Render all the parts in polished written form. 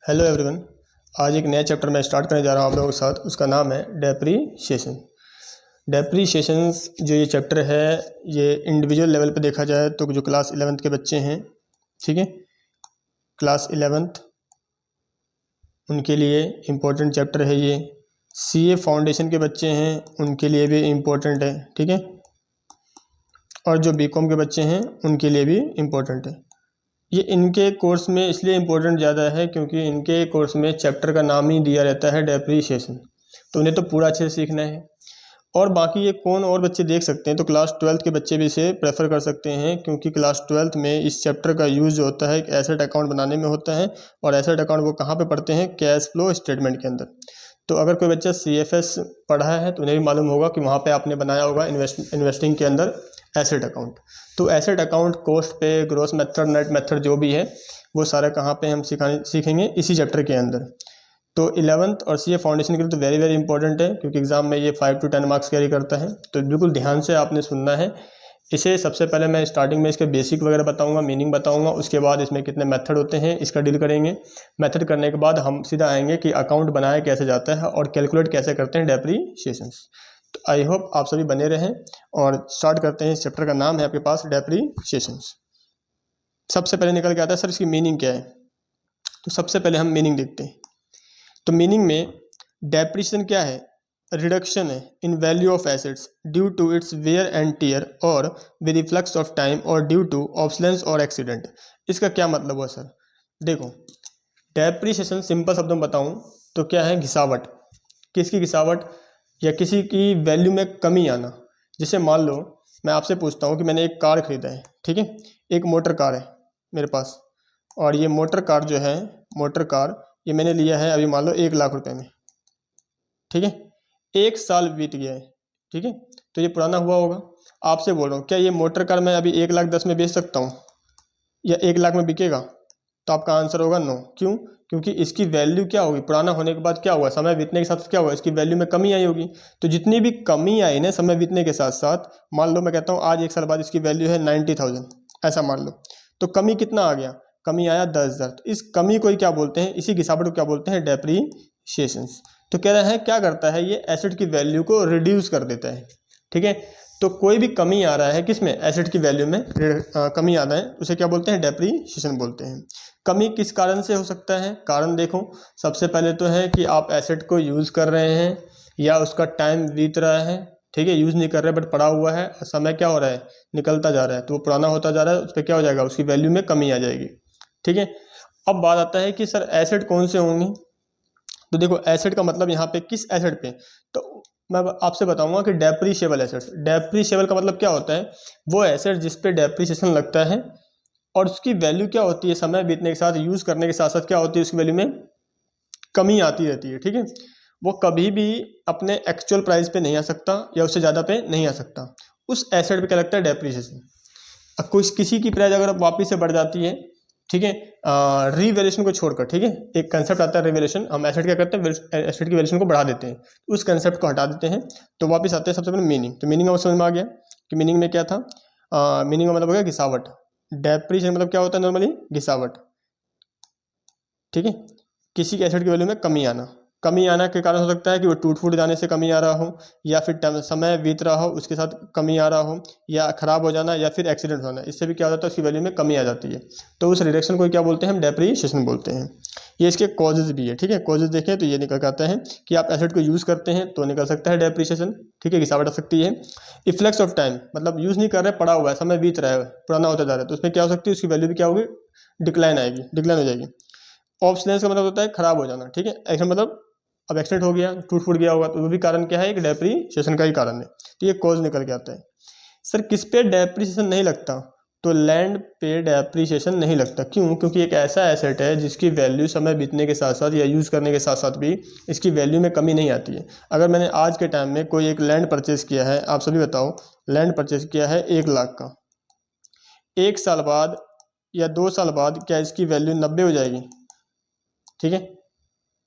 Hello everyone. आज एक नया चैप्टर मैं स्टार्ट करने जा रहा हूँ आप लोगों के साथ। उसका नाम है डेप्रीशिएशन। डेप्रीशिएशंस जो ये चैप्टर है, ये इंडिविजुअल लेवल पे देखा जाए तो जो क्लास 11th के बच्चे हैं, ठीक है, क्लास 11th उनके लिए इम्पोर्टेंट चैप्टर है ये। सीए फाउंडेशन के बच्चे हैं उनके लिए भी इम्पोर्टेंट है, ठीक है, और जो बीकॉम के बच्चे हैं उनके लिए भी इम्पोर्टेंट है। ये इनके कोर्स में इसलिए इम्पोर्टेंट ज़्यादा है क्योंकि इनके कोर्स में चैप्टर का नाम ही दिया रहता है डेप्रीशिएशन, तो उन्हें तो पूरा अच्छे से सीखना है। और बाकी ये कौन और बच्चे देख सकते हैं, तो क्लास 12th के बच्चे भी इसे प्रेफर कर सकते हैं क्योंकि क्लास 12th में इस चैप्टर का यूज़ जो होता है एक एसेट अकाउंट बनाने में होता है। और एसेट अकाउंट वो कहाँ पे पढ़ते हैं, कैश फ्लो स्टेटमेंट के अंदर। तो अगर कोई बच्चा CFS पढ़ा है तो उन्हें भी मालूम होगा कि वहाँ पे आपने बनाया होगा इन्वेस्टिंग के अंदर एसेट अकाउंट। तो एसेट अकाउंट, कॉस्ट पे, ग्रोस मेथड, नेट मेथड जो भी है वो सारा कहाँ पे हम सीखेंगे इसी चैप्टर के अंदर। तो 11th और CA फाउंडेशन के लिए तो वेरी वेरी इंपॉर्टेंट है क्योंकि एग्जाम में ये 5 to 10 मार्क्स कैरी करता है। तो बिल्कुल ध्यान से आपने सुनना है इसे। सबसे पहले मैं स्टार्टिंग में इसके बेसिक वगैरह बताऊंगा, मीनिंग बताऊंगा, उसके बाद इसमें कितने मेथड होते हैं इसका डील करेंगे। मेथड करने के बाद हम सीधा आएंगे कि अकाउंट बनाया कैसे जाता है और कैलकुलेट कैसे करते हैं डेप्रीशिएशंस। तो आई होप आप सभी बने रहें और स्टार्ट करते हैं। इस चैप्टर का नाम है आपके पास डेप्रीशिएशंस। सबसे पहले निकल के आता है सर इसकी मीनिंग क्या है, तो सबसे पहले हम मीनिंग देखते हैं। तो मीनिंग में डेप्रिसिएशन क्या है, रिडक्शन है in value of assets due to its wear and tear और विद इफ्लक्स ऑफ टाइम और ड्यू टू ऑब्सलेंस और एक्सीडेंट। इसका क्या मतलब हुआ सर? देखो, डेप्रिसिएशन सिंपल शब्दों में बताऊं तो क्या है, घिसावट। किसकी घिसावट? या किसी की वैल्यू में कमी आना। जैसे मान लो मैं आपसे पूछता हूँ कि मैंने एक कार खरीदा है, ठीक है, एक मोटर कार है मेरे पास, और ये मोटर कार जो है, मोटर कार ये मैंने लिया है अभी मान लो 1 लाख रुपए में, ठीक है। 1 साल बीत गया है, ठीक है, तो ये पुराना हुआ होगा। आपसे बोल रहा हूँ क्या ये मोटर कार मैं अभी 1 लाख 10 में बेच सकता हूँ या 1 लाख में बिकेगा? तो आपका आंसर होगा नो। क्यों? क्योंकि इसकी वैल्यू क्या होगी, पुराना होने के बाद क्या हुआ, समय बीतने के साथ क्या हुआ, इसकी वैल्यू में कमी आई होगी। तो जितनी भी कमी आई ना समय बीतने के साथ साथ, मान लो मैं कहता हूँ आज 1 साल बाद इसकी वैल्यू है 90,000, ऐसा मान लो, तो कमी कितना आ गया, कमी आया 10,000। तो इस कमी को ही क्या बोलते हैं, इसी गिसावट को क्या बोलते हैं, डेप्रीशिएशंस। तो कह रहा है क्या करता है ये, एसेट की वैल्यू को रिड्यूस कर देता है, ठीक है। तो कोई भी कमी आ रहा है किसमें, एसेट की वैल्यू में कमी आ रहा है, उसे क्या बोलते हैं, डेप्रीशिएशन बोलते हैं। कमी किस कारण से हो सकता है, कारण देखो, सबसे पहले तो है कि आप एसेट को यूज़ कर रहे हैं या उसका टाइम बीत रहा है, ठीक है, यूज़ नहीं कर रहे बट पड़ा हुआ है, और समय क्या हो रहा है, निकलता जा रहा है, तो वो पुराना होता जा रहा है, उस पर क्या हो जाएगा, उसकी वैल्यू में कमी आ जाएगी, ठीक है। अब बात आता है कि सर एसेट कौन से होंगे। तो देखो, एसेट का मतलब यहाँ पे किस एसेट पे, तो मैं आपसे बताऊंगा कि डेप्रीशिएबल एसेट्स। डेप्रीशिएबल का मतलब क्या होता है, वो एसेट जिस पे डेप्रीशिएशन लगता है और उसकी वैल्यू क्या होती है, समय बीतने के साथ, यूज़ करने के साथ साथ क्या होती है, उसकी वैल्यू में कमी आती रहती है, ठीक है। वो कभी भी अपने एक्चुअल प्राइस पे नहीं आ सकता या उससे ज़्यादा पे नहीं आ सकता। उस एसेट पे क्या लगता है, डेप्रीशिएशन। अब कुछ किसी की प्राइस अगर वापिस से बढ़ जाती है, ठीक है, रीवैल्यूएशन को छोड़कर, ठीक है, एक कंसेप्ट आता है रिवैल्यूएशन, हम एसेट क्या करते हैं, एसेट की वैल्यूएशन को बढ़ा देते हैं, उस कंसेप्ट को हटा देते हैं, तो वापस आते हैं सबसे पहले मीनिंग। तो मीनिंग में समझ में आ गया कि मीनिंग में क्या था, मीनिंग का मतलब हो गया घिसावट। डेप्रीशिएशन मतलब क्या होता है, नॉर्मली घिसावट, ठीक है, किसी के एसेट की वैल्यू में कमी आना। कमी आना के कारण हो सकता है कि वो टूट फूट जाने से कमी आ रहा हो, या फिर समय बीत रहा हो उसके साथ कमी आ रहा हो, या खराब हो जाना, या फिर एक्सीडेंट होना, इससे भी क्या हो जाता है, उसकी वैल्यू में कमी आ जाती है। तो उस रिडक्शन को क्या बोलते हैं, हम डेप्रीशिएशन बोलते हैं। ये इसके कॉजेज भी है, ठीक है, कॉजेज देखें तो ये निकल के आता है कि आप एसेट को यूज़ करते हैं तो निकल सकता है डेप्रीशिएशन, ठीक है, गिसावट आ सकती है। इफ्लेक्स ऑफ टाइम मतलब यूज़ नहीं कर रहे, पड़ा हुआ है, समय बीत रहा है, पुराना होता जा रहा है, तो उसमें क्या हो सकती है, उसकी वैल्यू भी क्या होगी, डिक्लाइन आएगी, डिक्लाइन हो जाएगी। ऑब्सलेंस का मतलब होता है खराब हो जाना, ठीक है, एक्सीडेंट मतलब अब एक्सीडेंट हो गया, टूट फूट गया होगा, तो वो भी कारण क्या है, एक डेप्रीशिएशन का ही कारण है। तो ये कॉज निकल के आता है। सर किस पे डेप्रीशिएशन नहीं लगता, तो लैंड पे डेप्रीशिएशन नहीं लगता। क्यों? क्योंकि एक ऐसा एसेट है जिसकी वैल्यू समय बीतने के साथ साथ या यूज़ करने के साथ साथ भी इसकी वैल्यू में कमी नहीं आती है। अगर मैंने आज के टाइम में कोई एक लैंड परचेज किया है, आप सभी बताओ, लैंड परचेज किया है 1 लाख का, 1 साल बाद या 2 साल बाद क्या इसकी वैल्यू 90 हो जाएगी, ठीक है।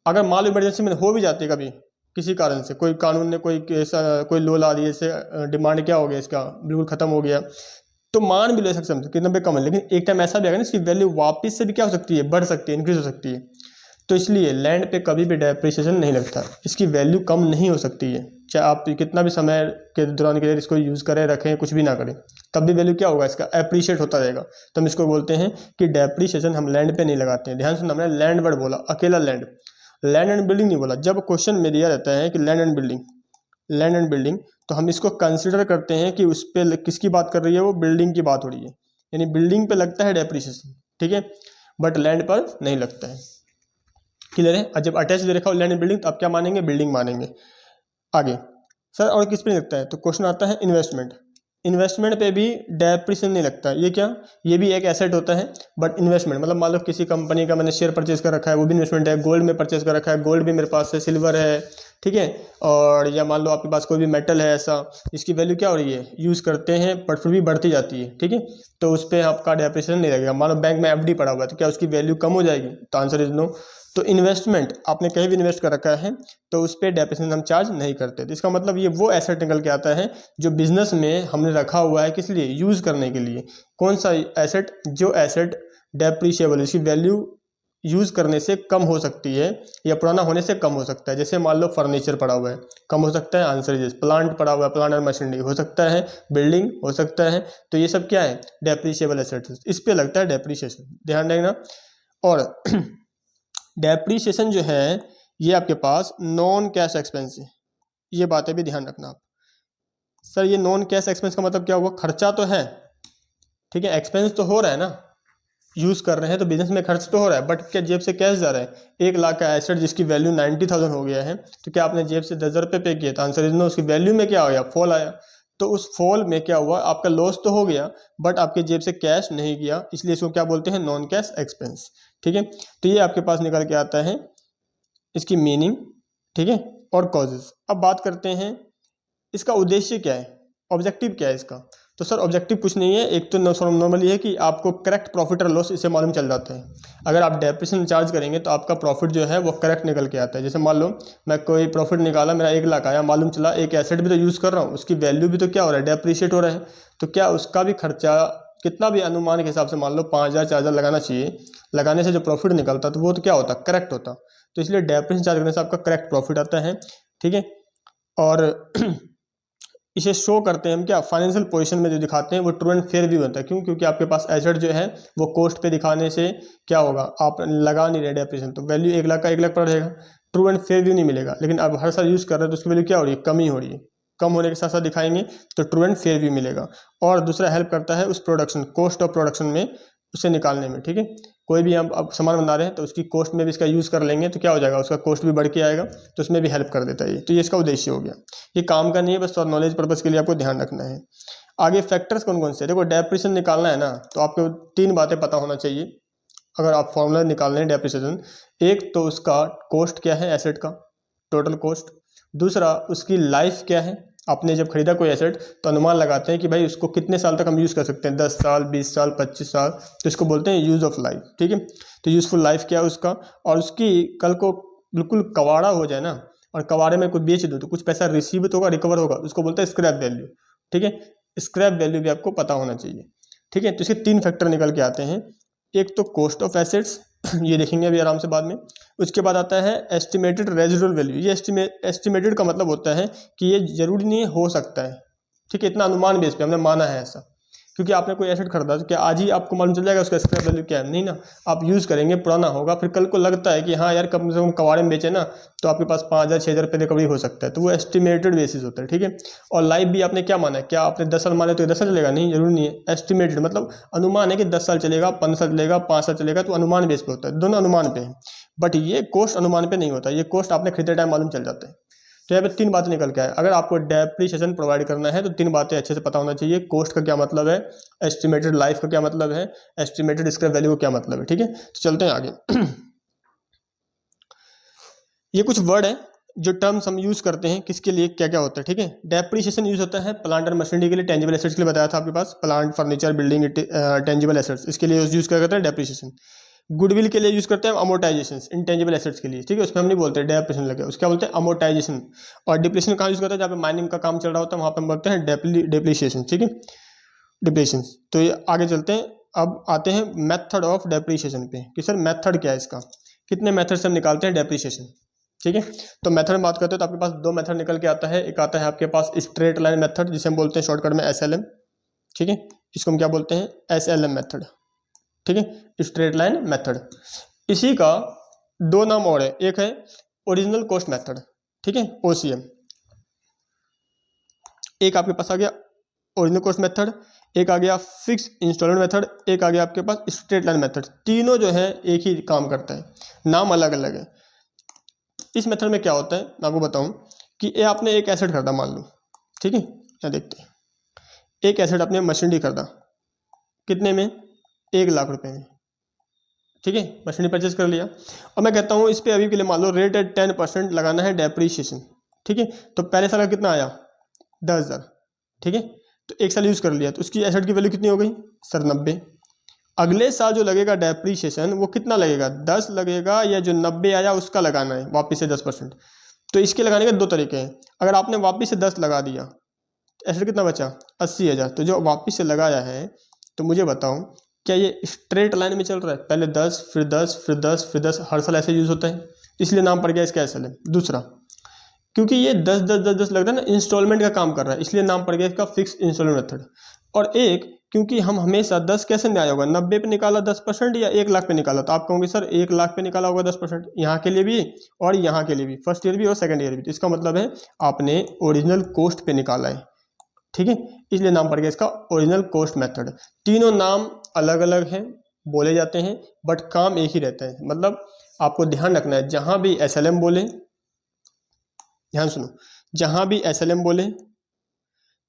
अगर मान लो इमरजेंसी में हो भी जाती है कभी, किसी कारण से, कोई कानून ने कोई ऐसा कोई लॉ ला दिया, जैसे डिमांड क्या हो गया इसका, बिल्कुल खत्म हो गया, तो मान भी ले सकते हैं कि 90 कम है, लेकिन एक टाइम ऐसा भी आएगा ना इसकी वैल्यू वापस से भी क्या हो सकती है, बढ़ सकती है, इंक्रीज हो सकती है। तो इसलिए लैंड पे कभी भी डेप्रिसिएशन नहीं लगता, इसकी वैल्यू कम नहीं हो सकती है, चाहे आप कितना भी समय के दौरान के लिए इसको यूज़ करें, रखें, कुछ भी ना करें, तब भी वैल्यू क्या होगा, इसका एप्रिशिएट होता रहेगा। तो हम इसको बोलते हैं कि डेप्रिसिएशन हम लैंड पे नहीं लगाते हैं। ध्यान से हमने लैंड वर्ड बोला, अकेला लैंड, लैंड एंड बिल्डिंग नहीं बोला। जब क्वेश्चन में दिया रहता है कि land and building, land and building, तो हम इसको कंसिडर करते हैं कि उस पर किसकी बात कर रही है, वो बिल्डिंग की बात हो रही है, यानी बिल्डिंग पे लगता है डेप्रिसिएशन, ठीक है, बट लैंड पर नहीं लगता है। क्लियर है? और जब अटैच दे रखा हो लैंड एंड बिल्डिंग, तो आप क्या मानेंगे, बिल्डिंग मानेंगे। आगे सर और किस पे नहीं लगता है, तो क्वेश्चन आता है इन्वेस्टमेंट। इन्वेस्टमेंट पे भी डेप्रिसिएशन नहीं लगता। ये क्या, ये भी एक एसेट होता है, बट इन्वेस्टमेंट मतलब मान लो किसी कंपनी का मैंने शेयर परचेज कर रखा है, वो भी इन्वेस्टमेंट है। गोल्ड में परचेज कर रखा है, गोल्ड भी मेरे पास है, सिल्वर है, ठीक है, और या मान लो आपके पास कोई भी मेटल है ऐसा, इसकी वैल्यू क्या हो रही है, यूज़ करते हैं बट फिर भी बढ़ती जाती है, ठीक है, तो उस पर आपका डेप्रिसिएशन नहीं लगेगा। मान लो बैंक में एफडी पड़ा हुआ है, तो क्या उसकी वैल्यू कम हो जाएगी, तो आंसर इज नो। तो इन्वेस्टमेंट आपने कहीं भी इन्वेस्ट कर रखा है तो उस पर डेप्रिसिएशन हम चार्ज नहीं करते। तो इसका मतलब ये वो एसेट निकल के आता है जो बिजनेस में हमने रखा हुआ है, किस लिए, यूज़ करने के लिए। कौन सा एसेट, जो एसेट डेप्रिशिएबल, इसकी वैल्यू यूज़ करने से कम हो सकती है या पुराना होने से कम हो सकता है। जैसे मान लो फर्नीचर पड़ा हुआ है, कम हो सकता है, आंसर इज। प्लांट पड़ा हुआ है, प्लांट एंड मशीनरी हो सकता है, बिल्डिंग हो सकता है, तो ये सब क्या है, डेप्रिशिएबल एसेट्स, इस पे लगता है डेप्रिशिएशन, ध्यान रखना। और डेप्रीशिएशन जो है ये आपके पास नॉन कैश एक्सपेंस है, ये बातें भी ध्यान रखना आप। सर ये नॉन कैश एक्सपेंस का मतलब क्या हुआ, खर्चा तो है, ठीक है, एक्सपेंस तो हो रहा है ना, यूज़ कर रहे हैं तो बिजनेस में खर्च तो हो रहा है, बट क्या जेब से कैश जा रहा है। 1 लाख का एसेट जिसकी वैल्यू 90,000 हो गया है, तो क्या आपने जेब से 10,000 रुपये पे किए, तो आंसर इज नो। उसकी वैल्यू में क्या हो गया, फॉल आया। तो उस फॉल में क्या हुआ, आपका लॉस तो हो गया बट आपके जेब से कैश नहीं गया, इसलिए इसको क्या बोलते हैं, नॉन कैश एक्सपेंस, ठीक है। तो ये आपके पास निकल के आता है इसकी मीनिंग, ठीक है, और कॉजेज। अब बात करते हैं इसका उद्देश्य क्या है, ऑब्जेक्टिव क्या है इसका। तो सर ऑब्जेक्टिव कुछ नहीं है, एक तो नॉर्मली है कि आपको करेक्ट प्रॉफिट और लॉस इससे मालूम चल जाता है। अगर आप डेप्रिसिएशन चार्ज करेंगे तो आपका प्रॉफिट जो है वो करेक्ट निकल के आता है। जैसे मान लो मैं कोई प्रॉफिट निकाला, मेरा 1 लाख आया, मालूम चला एक एसेट भी तो यूज़ कर रहा हूँ, उसकी वैल्यू भी तो क्या हो रहा है, डेप्रिशिएट हो रहा है, तो क्या उसका भी खर्चा कितना भी अनुमान के हिसाब से मान लो 5,000 4,000 लगाना चाहिए, लगाने से जो प्रॉफिट निकलता तो वो तो क्या होता, करेक्ट होता। तो इसलिए डेप्रिसिएशन चार्ज करने से आपका करेक्ट प्रॉफिट आता है, ठीक है। और इसे शो करते हैं हम क्या, फाइनेंशियल पोजीशन में जो दिखाते हैं वो ट्रू एंड फेयर व्यू होता है। क्यों, क्योंकि आपके पास एसेट जो है वो कॉस्ट पे दिखाने से क्या होगा, आप लगा नहीं रहे डेप्रिसिएशन, तो वैल्यू 1 लाख का 1 लाख पर रहेगा, ट्रू एंड फेयर व्यू नहीं मिलेगा। लेकिन अब हर साल यूज़ कर रहे हैं तो उसकी वैल्यू क्या हो रही है, कमी हो रही है, कम होने के साथ साथ दिखाएंगे तो ट्रू एंड फेयर व्यू मिलेगा। और दूसरा हेल्प करता है उस प्रोडक्शन, कॉस्ट ऑफ प्रोडक्शन में उसे निकालने में, ठीक है। कोई भी हम अब सामान बना रहे हैं तो उसकी कॉस्ट में भी इसका यूज़ कर लेंगे तो क्या हो जाएगा, उसका कॉस्ट भी बढ़ के आएगा, तो उसमें भी हेल्प कर देता है ये। तो ये इसका उद्देश्य हो गया, ये काम का नहीं है, बस थोड़ा नॉलेज पर्पज़ के लिए आपको ध्यान रखना है। आगे फैक्टर्स कौन कौन से, देखो डेप्रिसिएशन निकालना है ना, तो आपको 3 बातें पता होना चाहिए अगर आप फॉर्मूला निकाल रहे हैं डेप्रिसिएशन। एक तो उसका कॉस्ट क्या है एसेट का, टोटल कॉस्ट। दूसरा उसकी लाइफ क्या है, आपने जब खरीदा कोई एसेट तो अनुमान लगाते हैं कि भाई उसको कितने साल तक हम यूज़ कर सकते हैं, 10 साल 20 साल 25 साल, तो इसको बोलते हैं यूज़ ऑफ लाइफ, ठीक है। तो यूज़फुल लाइफ क्या है उसका, और उसकी कल को बिल्कुल कवाड़ा हो जाए ना, और कवाड़े में कुछ बेच दो तो कुछ पैसा रिसीव तो होगा, रिकवर होगा, उसको बोलते हैं स्क्रैप वैल्यू, ठीक है। स्क्रैप वैल्यू भी आपको पता होना चाहिए, ठीक है। तो इसके 3 फैक्टर निकल के आते हैं, एक तो कॉस्ट ऑफ एसेट्स, ये देखेंगे अभी आराम से बाद में। उसके बाद आता है एस्टिमेटेड रेजिडुअल वैल्यू, ये एस्टिमेटेड का मतलब होता है कि ये जरूरी नहीं हो सकता है, ठीक है, इतना अनुमान बेस पे हमने माना है ऐसा। क्योंकि आपने कोई एसेट खरीदा तो क्या आज ही आपको मालूम चल जाएगा उसका स्क्रैप वैल्यू क्या है, नहीं ना, आप यूज़ करेंगे, पुराना होगा, फिर कल को लगता है कि हाँ यार कम से कम कबाड़े में बेचे ना तो आपके पास 5,000 6,000 रुपये रिकवरी हो सकता है, तो वो एस्टिमेटेड बेसिस होता है, ठीक है। और लाइफ भी आपने क्या माना है, क्या आपने 10 साल माने तो 10 साल चलेगा, नहीं, जरूरी नहीं है। एस्टिमेटेड मतलब अनुमान है कि 10 साल चलेगा, 15 साल चलेगा, 5 साल चलेगा, तो अनुमान बेस पे होता है, दोनों अनुमान पे है। बट ये कॉस्ट अनुमान पे नहीं होता, ये कॉस्ट आपने खरीदते टाइम मालूम चल जाता है। तो यहाँ पे 3 बातें निकल के आए, अगर आपको डेप्रिसिएशन प्रोवाइड करना है तो 3 बातें अच्छे से पता होना चाहिए, कॉस्ट का क्या मतलब है, एस्टिमेटेड लाइफ का क्या मतलब है, एस्टिमेटेड स्क्रैप वैल्यू का क्या मतलब है, ठीक है। तो चलते हैं आगे। ये कुछ वर्ड है जो टर्म्स हम यूज करते हैं, किसके लिए क्या क्या होता है, ठीक है। डेप्रिसिएशन यूज होता है प्लांट एंड मशीनरी के लिए, टेंजिबल एसेट्स के लिए बताया था आपके पास, plant furniture building tangible assets, इसके लिए यूज क्या करते हैं डेप्रिसिएशन। गुडविल के लिए यूज करते हैं अमोर्टाइजेशन, इंटेंजिबल एसेट्स के लिए, ठीक है, उसमें हम नहीं बोलते डेप्रिसिएशन लगे, उसका बोलते हैं अमोर्टाइजेशन। और डिप्रेशन कहाँ यूज करते हैं, जहाँ पे माइनिंग का काम चल रहा होता है वहाँ पे हम बोलते हैं डेप्रिसिएशन, ठीक है, डिप्रेशन। तो ये आगे चलते हैं, अब आते हैं मेथड ऑफ डेप्रिसिएशन पे कि सर मेथड क्या है इसका। कितने मेथड से हम निकालते हैं डेप्रिसिएशन। ठीक है, तो मेथड में बात करते हैं तो आपके पास दो मेथड निकल के आता है। एक आता है आपके पास स्ट्रेट लाइन मेथड, जिसे हम बोलते हैं शॉर्टकट में SLM। ठीक है, इसको हम क्या बोलते हैं, SLM मेथड। ठीक है, स्ट्रेट लाइन मेथड। इसी का दो नाम और है, एक है ओरिजिनल कॉस्ट मेथड, ठीक है, OCM। एक आपके पास आ गया ओरिजिनल कॉस्ट मेथड, एक आ गया फिक्स इंस्टॉलमेंट मेथड, एक आ गया आपके पास स्ट्रेट लाइन मेथड। तीनों जो है एक ही काम करता है, नाम अलग अलग है। इस मेथड में क्या होता है मैं आपको बताऊं कि ये आपने एक एसेट खरीदा मान लो, ठीक है, क्या देखते हैं, एक एसेट आपने मशीनरी खरीदा, कितने में, 1,00,000 रुपए में। ठीक है, मशीनरी परचेज कर लिया और मैं कहता हूँ इस पर अभी के लिए मान लो रेट एट 10% लगाना है डेप्रीशिएशन। ठीक है, तो पहले साल का कितना आया, 10,000। ठीक है, तो एक साल यूज़ कर लिया तो उसकी एसेट की वैल्यू कितनी हो गई सर, 90। अगले साल जो लगेगा डेप्रीशिएशन वो कितना लगेगा, 10 लगेगा, या जो 90 आया उसका लगाना है वापस से 10%। तो इसके लगाने के दो तरीके हैं। अगर आपने वापस से 10 लगा दिया तो एसेट कितना बचा, 80,000। तो जो वापस से लगाया है, तो मुझे बताओ क्या ये स्ट्रेट लाइन में चल रहा है, पहले 10 फिर 10 फिर 10 फिर 10, हर साल ऐसे यूज़ होता है, इसलिए नाम पड़ गया इसका SLM। दूसरा, क्योंकि ये 10 10 10 10 लगता है ना, इंस्टॉलमेंट का काम कर रहा है, इसलिए नाम पड़ गया इसका फिक्स इंस्टॉलमेंट मेथड। और एक, क्योंकि हम हमेशा 10 कैसे न्याय होगा, 90 पे निकाला 10% या 1,00,000 पे निकाला, तो आप कहोगे सर 1,00,000 पे निकाला होगा 10%, यहाँ के लिए भी और यहाँ के लिए भी, फर्स्ट ईयर भी और सेकंड ईयर भी। तो इसका मतलब है आपने ओरिजिनल कॉस्ट पे निकाला है। ठीक है, इसलिए नाम पड़ गया इसका ओरिजिनल कॉस्ट मेथड। तीनों नाम अलग अलग हैं, बोले जाते हैं, बट काम एक ही रहता है। मतलब आपको ध्यान रखना है, जहाँ भी SLM बोले, ध्यान सुनो, जहाँ भी SLM बोले,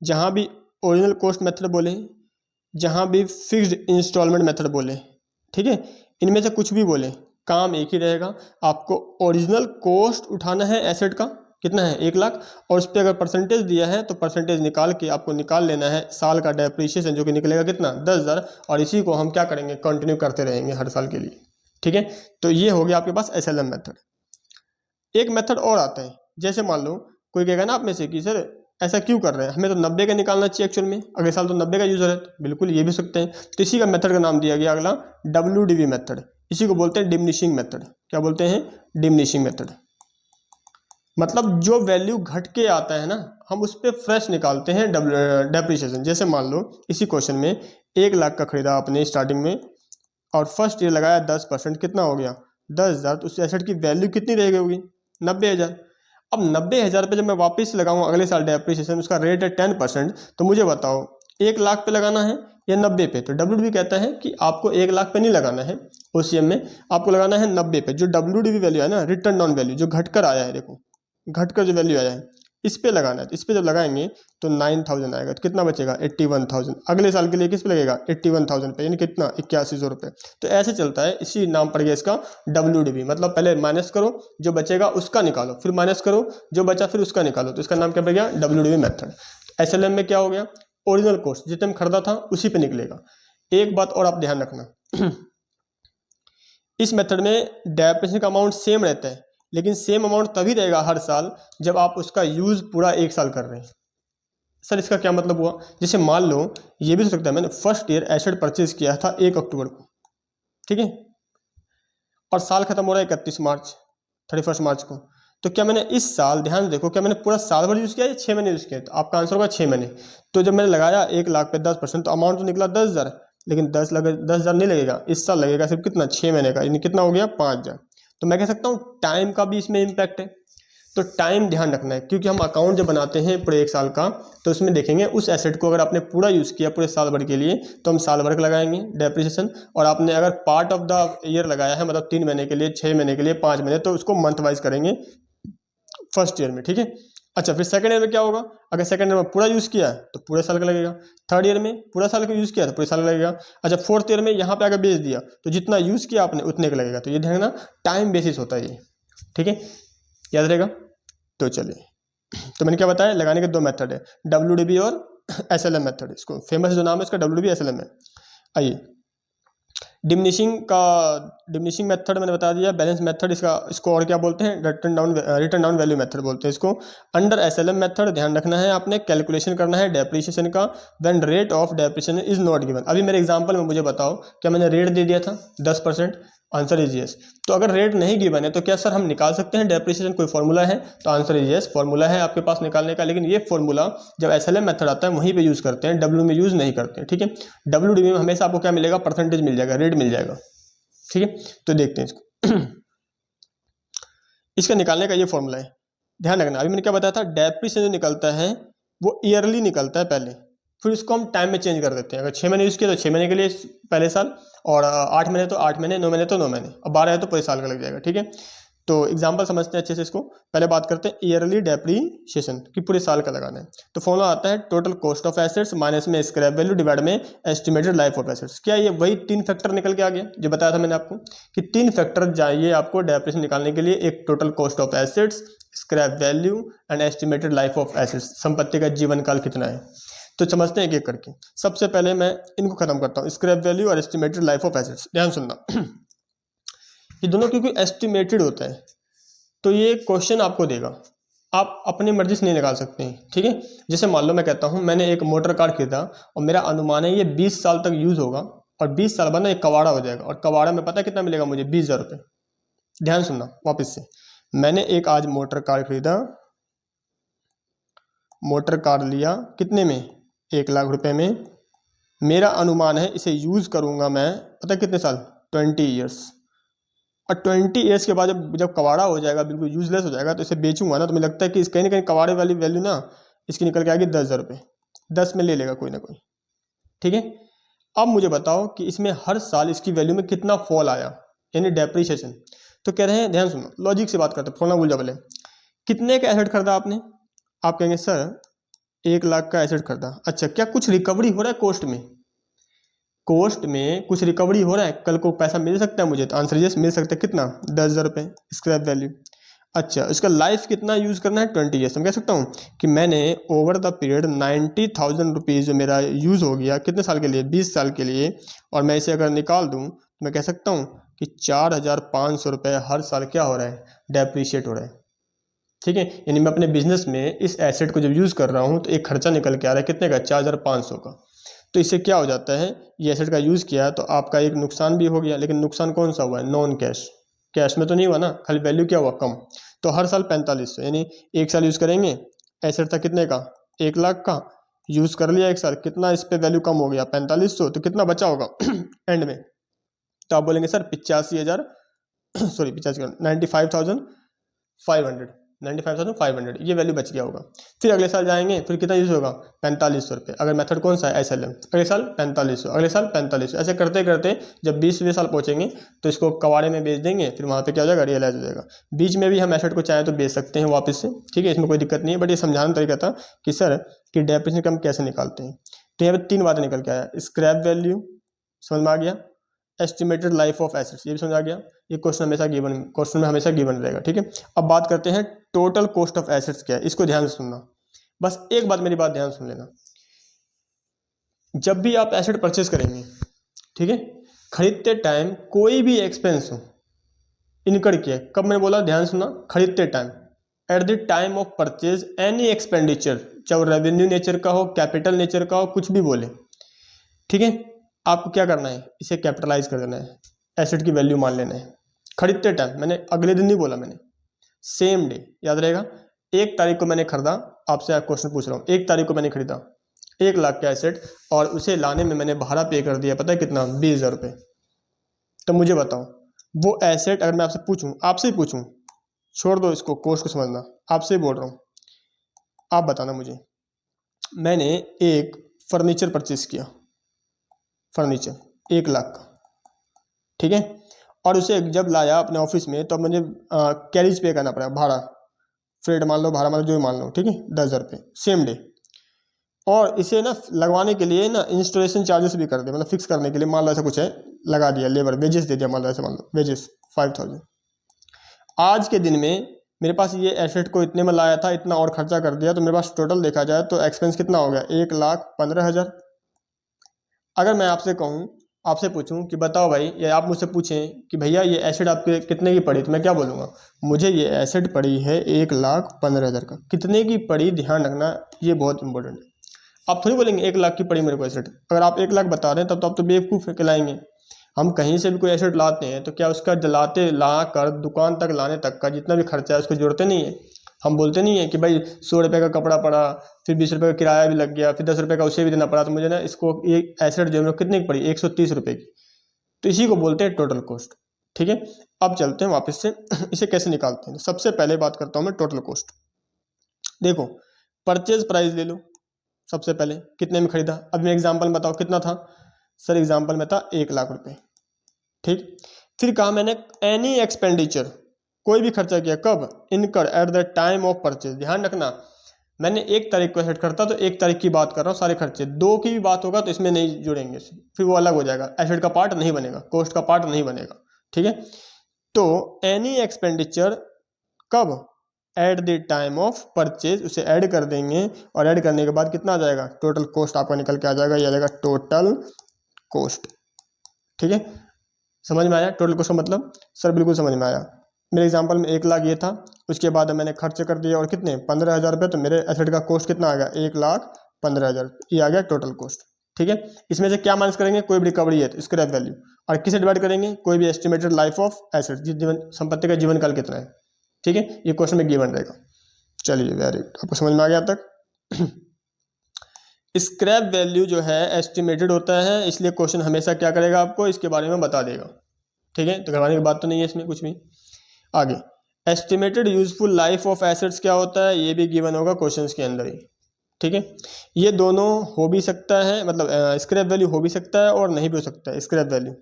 जहाँ भी ओरिजिनल कॉस्ट मेथड बोले, जहाँ भी फिक्स्ड इंस्टॉलमेंट मेथड बोले, ठीक है, इनमें से कुछ भी बोले, काम एक ही रहेगा। आपको ओरिजिनल कॉस्ट उठाना है एसेट का, कितना है, 1,00,000, और उस पर अगर परसेंटेज दिया है तो परसेंटेज निकाल के आपको निकाल लेना है साल का डेप्रीशिएशन, जो कि निकलेगा कितना, 10,000। और इसी को हम क्या करेंगे, कंटिन्यू करते रहेंगे हर साल के लिए। ठीक है, तो ये हो गया आपके पास SLM मेथड। एक मेथड और आता है, जैसे मान लो कोई कहेगा ना आप में से कि सर ऐसा क्यों कर रहे हैं, हमें तो 90 का निकालना चाहिए एक्चुअल में, अगले साल तो 90 का यूजर है, तो बिल्कुल ये भी सकते हैं। तो इसी का मेथड का नाम दिया गया अगला WDV मेथड। इसी को बोलते हैं डिमिनिशिंग मेथड। क्या बोलते हैं, डिमिनिशिंग मेथड। मतलब जो वैल्यू घट के आता है ना, हम उस पर फ्रेश निकालते हैं डेप्रिसिएशन। जैसे मान लो इसी क्वेश्चन में 1,00,000 का खरीदा आपने स्टार्टिंग में, और फर्स्ट ईयर लगाया 10%, कितना हो गया, 10,000। तो उस एसेट की वैल्यू कितनी रहेगी, होगी 90,000। अब 90,000 पे जब मैं वापस लगाऊंगा अगले साल डेप्रिसिएशन, उसका रेट है 10%, तो मुझे बताओ 1,00,000 पे लगाना है या 90 पे। तो WDV कहता है कि आपको 1,00,000 पे नहीं लगाना है, OCM में आपको लगाना है 90 पे। जो WDV वैल्यू है ना, रिटर्न डाउन वैल्यू, जो घटकर आया है, देखो घटकर जो वैल्यू आया है, इस पे लगाना है। तो इस पे जब लगाएंगे तो 9,000 आएगा, तो कितना बचेगा, 81,000। अगले साल के लिए किस पे लगेगा, 81,000 पे, यानी कितना, 8100 रुपये। तो ऐसे चलता है, इसी नाम पड़ गया इसका WDV। मतलब पहले माइनस करो, जो बचेगा उसका निकालो, फिर माइनस करो, जो बचा फिर उसका निकालो। तो इसका नाम क्या पड़ गया, WDV मेथड। SLM में क्या हो गया, ओरिजिनल कॉस्ट जितने में खरीदा था उसी पे निकलेगा। एक बात और आप ध्यान रखना, इस मेथड में डेप्रिसिएशन का अमाउंट सेम रहता है, लेकिन सेम अमाउंट तभी रहेगा हर साल जब आप उसका यूज़ पूरा एक साल कर रहे हैं। सर इसका क्या मतलब हुआ, जैसे मान लो ये भी हो सकता है मैंने फर्स्ट ईयर एसेट परचेज किया था 1 अक्टूबर को, ठीक है, और साल खत्म हो रहा है 31 मार्च, 31 मार्च को। तो क्या मैंने इस साल, ध्यान देखो, क्या मैंने पूरा साल भर यूज़ किया या 6 महीने यूज़ किया, तो आपका आंसर होगा 6 महीने। तो जब मैंने लगाया 1,00,000 पे 10%, तो अमाउंट तो निकला 10,000, लेकिन 10,000 नहीं लगेगा, इस साल लगेगा सिर्फ कितना, 6 महीने का, यानी कितना हो गया, 5,000। तो मैं कह सकता हूँ टाइम का भी इसमें इम्पैक्ट है। तो टाइम ध्यान रखना है, क्योंकि हम अकाउंट जब बनाते हैं पूरे एक साल का, तो उसमें देखेंगे उस एसेट को अगर आपने पूरा यूज़ किया पूरे साल भर के लिए, तो हम साल भर का लगाएंगे डेप्रिसिएशन। और आपने अगर पार्ट ऑफ द ईयर लगाया है, मतलब 3 महीने के लिए, 6 महीने के लिए, 5 महीने, तो उसको मंथ वाइज करेंगे फर्स्ट ईयर में, ठीक है। अच्छा, फिर सेकंड ईयर में क्या होगा, अगर सेकंड ईयर में पूरा यूज़ किया है तो पूरे साल का लगेगा। थर्ड ईयर में पूरा साल का यूज़ किया तो पूरे साल का लगेगा। अच्छा, फोर्थ ईयर में यहाँ पे अगर बेच दिया तो जितना यूज़ किया आपने उतने का लगेगा। तो ये ध्यान रखना, टाइम बेसिस होता है ये, ठीक है, याद रहेगा। तो चलिए, तो मैंने क्या बताया, लगाने के दो मेथड है, WDV और SLM मेथड। इसको फेमस जो नाम है इसका WDV SLM है। आइए, डिमिनिशिंग मेथड मैंने बता दिया, बैलेंस मेथड इसको और क्या बोलते हैं, रिटर्न डाउन वैल्यू मेथड बोलते हैं इसको। अंडर SLM मेथड ध्यान रखना है आपने, कैलकुलेशन करना है डेप्रिसिएशन का, when rate of depreciation is not given. अभी मेरे एग्जांपल में मुझे बताओ, क्या मैंने रेट दे दिया था 10%, आंसर इज यस। तो अगर रेट नहीं गिवन है तो क्या सर हम निकाल सकते हैं डेप्रिसिएशन, कोई फॉर्मूला है? तो आंसर इज यस, फॉर्मूला है आपके पास निकालने का, लेकिन ये फॉर्मूला जब एसएलएम मेथड आता है वहीं पे यूज़ करते हैं, डब्ल्यू में यूज़ नहीं करते हैं। ठीक है, डब्ल्यूडीबी में हमेशा आपको क्या मिलेगा? परसेंटेज मिल जाएगा, रेट मिल जाएगा। ठीक है, तो देखते हैं इसको। इसका निकालने का ये फॉर्मूला है, ध्यान रखना। अभी मैंने क्या बताया था, डेप्रिसिएशन जो निकलता है वो ईयरली निकलता है पहले, फिर उसको हम टाइम में चेंज कर देते हैं। अगर 6 महीने यूज़ किया तो 6 महीने के लिए पहले साल, और 8 महीने तो 8 महीने, 9 महीने तो 9 महीने, और 12 है तो पूरे साल का लग जाएगा। ठीक है, तो एग्जांपल समझते हैं अच्छे से इसको। पहले बात करते हैं ईयरली डेप्रिसिएशन की, पूरे साल का लगाना है। तो फॉर्मूला आता है total cost of assets minus में स्क्रैप वैल्यू डिवाइड में एस्टिमेटेड लाइफ ऑफ एसेट्स। क्या ये वही 3 फैक्टर निकल के आ गया जो बताया था मैंने आपको कि 3 फैक्टर चाहिए आपको डेप्रिसिएशन निकालने के लिए? एक total cost of assets, scrap value and estimated life of assets, संपत्ति का जीवन काल कितना है। तो समझते हैं एक एक करके। सबसे पहले मैं इनको खत्म करता हूँ, स्क्रैप वैल्यू और एस्टिमेटेड लाइफ ऑफ एसेट्स। ध्यान सुनना, ये दोनों क्योंकि एस्टिमेटेड होता है तो ये क्वेश्चन आपको देगा, आप अपनी मर्जी से नहीं निकाल सकते हैं। ठीक है, जैसे मान लो मैं कहता हूँ मैंने एक मोटर कार खरीदा और मेरा अनुमान है ये 20 साल तक यूज़ होगा, और 20 साल बाद ना एक कबाड़ा हो जाएगा, और कबाड़ा में पता है कितना मिलेगा मुझे? 20,000 रुपये। ध्यान सुनना वापस से, मैंने एक आज मोटर कार खरीदा, मोटर कार लिया कितने में? 1 लाख रुपए में। मेरा अनुमान है इसे यूज़ करूँगा मैं पता कितने साल? 20 ईयर्स। और 20 ईयर्स के बाद जब कबाड़ा हो जाएगा, बिल्कुल यूजलेस हो जाएगा, तो इसे बेचूंगा ना, तो मुझे लगता है कि कहीं ना कहीं कबाड़े वाली वैल्यू ना इसकी निकल के आएगी 10,000 रुपये। 10 में ले लेगा कोई ना कोई। ठीक है, अब मुझे बताओ कि इसमें हर साल इसकी वैल्यू में कितना फॉल आया, यानी डेप्रिसिएशन। तो कह रहे हैं, ध्यान सुनो, लॉजिक से बात करते हैं, फोना भूल जा बोले। कितने का एसेट खरीदा आपने? आप कहेंगे सर 1 लाख का एसेट खरीदा। अच्छा, क्या कुछ रिकवरी हो रहा है कोस्ट में? कोस्ट में कुछ रिकवरी हो रहा है, कल को पैसा मिल सकता है मुझे? तो आंसर यस, मिल सकता है। कितना? 10,000 रुपये स्क्रैप वैल्यू। अच्छा, इसका लाइफ कितना यूज़ करना है? 20 ईयर्स। मैं कह सकता हूँ कि मैंने ओवर द पीरियड 90,000 रुपीज़ जो मेरा यूज़ हो गया, कितने साल के लिए? 20 साल के लिए, और मैं इसे अगर निकाल दूँ तो मैं कह सकता हूँ कि 4,500 रुपये हर साल क्या हो रहा है? डेप्रिशिएट हो रहा है। ठीक है, यानी मैं अपने बिजनेस में इस एसेट को जब यूज़ कर रहा हूँ तो एक खर्चा निकल के आ रहा है, कितने का? 4,500 का। तो इससे क्या हो जाता है, ये एसेट का यूज़ किया तो आपका एक नुकसान भी हो गया, लेकिन नुकसान कौन सा हुआ है? नॉन कैश, कैश में तो नहीं हुआ ना, खाली वैल्यू क्या हुआ? कम। तो हर साल 4500, यानी 1 साल यूज़ करेंगे, एसेट था कितने का? 1 लाख का, यूज़ कर लिया 1 साल, कितना इस पर वैल्यू कम हो गया? 4500। तो कितना बचा होगा एंड में? तो आप बोलेंगे सर 85,000 सॉरी 85, 95,500, 95,500 ये वैल्यू बच गया होगा। फिर अगले साल जाएंगे, फिर कितना यूज़ होगा? 4500 रुपये। अगर मेथड कौन सा है? एसएलएम। अगले साल 4500, अगले साल 4500, ऐसे करते करते जब 20वें साल पहुंचेंगे तो इसको कबाड़े में बेच देंगे, फिर वहाँ पे क्या हो जाएगा? रियलाइज हो जाएगा। बीच में भी हम एसेट को चाहे तो बेच सकते हैं वापस से। ठीक है, इसमें कोई दिक्कत नहीं है, बट ये समझाना तरीका था कि सर कि डेप्रिसिएशन हम कैसे निकालते हैं। तो यहाँ पर 3 बातें निकल के आया, स्क्रैप वैल्यू समझ में आ गया, एस्टिमेटेड लाइफ ऑफ एसेट्स ये भी समझ आ गया। ये क्वेश्चन में हमेशा गिवन रहेगा। ठीक है, अब बात करते हैं टोटल कॉस्ट ऑफ एसेट्स क्या है, इसको ध्यान से सुनना। बस एक बात, मेरी बात ध्यान सुन लेना। जब भी आप एसेट परचेज करेंगे, ठीक है, खरीदते टाइम कोई भी एक्सपेंस हो इनकर किया, कब मैंने बोला? ध्यान सुनना, खरीदते time, at the time of purchase any expenditure, चाहे रेवेन्यू नेचर का हो, कैपिटल नेचर का हो, कुछ भी बोले। ठीक है, आपको क्या करना है? इसे कैपिटलाइज कर देना है, एसेट की वैल्यू मान लेना है खरीदते टाइम। मैंने अगले दिन नहीं बोला, मैंने सेम डे, याद रहेगा। 1 तारीख को मैंने खरीदा, आपसे क्वेश्चन पूछ रहा हूँ, 1 तारीख को मैंने खरीदा 1 लाख का एसेट, और उसे लाने में मैंने भाड़ा पे कर दिया, पता है कितना? 20,000 रुपये। तो मुझे बताओ वो एसेट, अगर मैं आपसे पूछूं, आपसे ही पूछूं, छोड़ दो इसको, कोर्स को समझना, आपसे ही बोल रहा हूँ, आप बताना मुझे। मैंने एक फर्नीचर परचेज किया, फर्नीचर 1 लाख का, ठीक है, और उसे जब लाया अपने ऑफिस में तो मुझे कैरिज पे करना पड़ा, भाड़ा, फ्रेट मान लो, भाड़ा मान लो, जो मान लो, ठीक है, 10,000 रुपये सेम डे। और इसे ना लगवाने के लिए ना इंस्टॉलेशन चार्जेस भी कर दिया, मतलब फिक्स करने के लिए मान लो ऐसा कुछ है, लगा दिया, लेबर वेजेस दे दिया, मान लो ऐसा, मान लो वेजेस 5,000। आज के दिन में मेरे पास ये एसेट को इतने में लाया था, इतना और खर्चा कर दिया, तो मेरे पास टोटल देखा जाए तो एक्सपेंस कितना हो गया? 1,15,000। अगर मैं आपसे कहूँ, आपसे पूछूं कि बताओ भाई, या आप मुझसे पूछें कि भैया ये एसेट आपके कितने की पड़ी, तो मैं क्या बोलूँगा? मुझे ये एसेट पड़ी है 1,15,000 का। कितने की पड़ी, ध्यान रखना, ये बहुत इंपॉर्टेंट है। आप थोड़ी बोलेंगे 1 लाख की पड़ी मेरे को एसेट। अगर आप 1 लाख बता रहे हैं तब तो आप तो बेवकूफ़ कहलाएंगे। हम कहीं से भी कोई एसेट लाते हैं तो क्या उसका ला कर दुकान तक लाने तक का जितना भी खर्चा है उसको जोड़ते नहीं है। हम बोलते नहीं है कि भाई 100 रुपये का कपड़ा पड़ा, फिर 20 रुपये का किराया भी लग गया, फिर 10 रुपये का उसे भी देना पड़ा, तो मुझे ना इसको ये एसेट जो है कितने की पड़ी, 130 रुपये की। तो इसी को बोलते हैं टोटल कॉस्ट। ठीक है, अब चलते हैं वापस से इसे कैसे निकालते हैं। सबसे पहले बात करता हूँ मैं टोटल कॉस्ट। देखो, परचेज प्राइस ले लो, सबसे पहले कितने में खरीदा। अब मैं एग्जाम्पल में बताओ कितना था। सर एग्जाम्पल में था 1 लाख रुपए। ठीक, फिर कहा मैंने एनी एक्सपेंडिचर, कोई भी खर्चा किया, कब, इनकर at the time of purchase. ध्यान रखना, मैंने 1 तारीख को एसेट करता तो 1 तारीख की बात कर रहा हूँ सारे खर्चे। 2 की भी बात होगा तो इसमें नहीं जुड़ेंगे, फिर वो अलग हो जाएगा, एसेट का पार्ट नहीं बनेगा, कॉस्ट का पार्ट नहीं बनेगा। ठीक है, तो एनी एक्सपेंडिचर कब, at the time of purchase, उसे ऐड कर देंगे और ऐड करने के बाद कितना आ जाएगा, टोटल कॉस्ट आपका निकल के आ जाएगा। ये आ जाएगा टोटल कॉस्ट। ठीक है, समझ में आया टोटल कॉस्ट का मतलब। सर बिल्कुल समझ में आया। मेरे एग्जांपल में 1 लाख ये था, उसके बाद मैंने खर्च कर दिया और कितने, 15,000 रुपये, तो मेरे एसेट का कॉस्ट कितना आ गया, 1,15,000, ये आ गया टोटल कॉस्ट। ठीक है, इसमें से क्या माइनस करेंगे, कोई भी रिकवरी है तो स्क्रैप वैल्यू, और किसे डिवाइड करेंगे, कोई भी एस्टिमेटेड लाइफ ऑफ एसेट, जिस जीवन संपत्ति का जीवन काल कितना है। ठीक है, ये क्वेश्चन में गिवन रहेगा। चलिए वेरी गुड, आपको समझ में आ गया अब तक। स्क्रैप वैल्यू जो है एस्टिमेटेड होता है, इसलिए क्वेश्चन हमेशा क्या करेगा, आपको इसके बारे में बता देगा। ठीक है, तो घबराने की बात तो नहीं है इसमें कुछ भी। आगे, estimated useful life of assets क्या होता है, ये भी गिवन होगा क्वेश्चंस के अंदर ही। ठीक है, ये दोनों हो भी सकता है, मतलब स्क्रैप वैल्यू हो भी सकता है और नहीं भी हो सकता है। स्क्रैप वैल्यू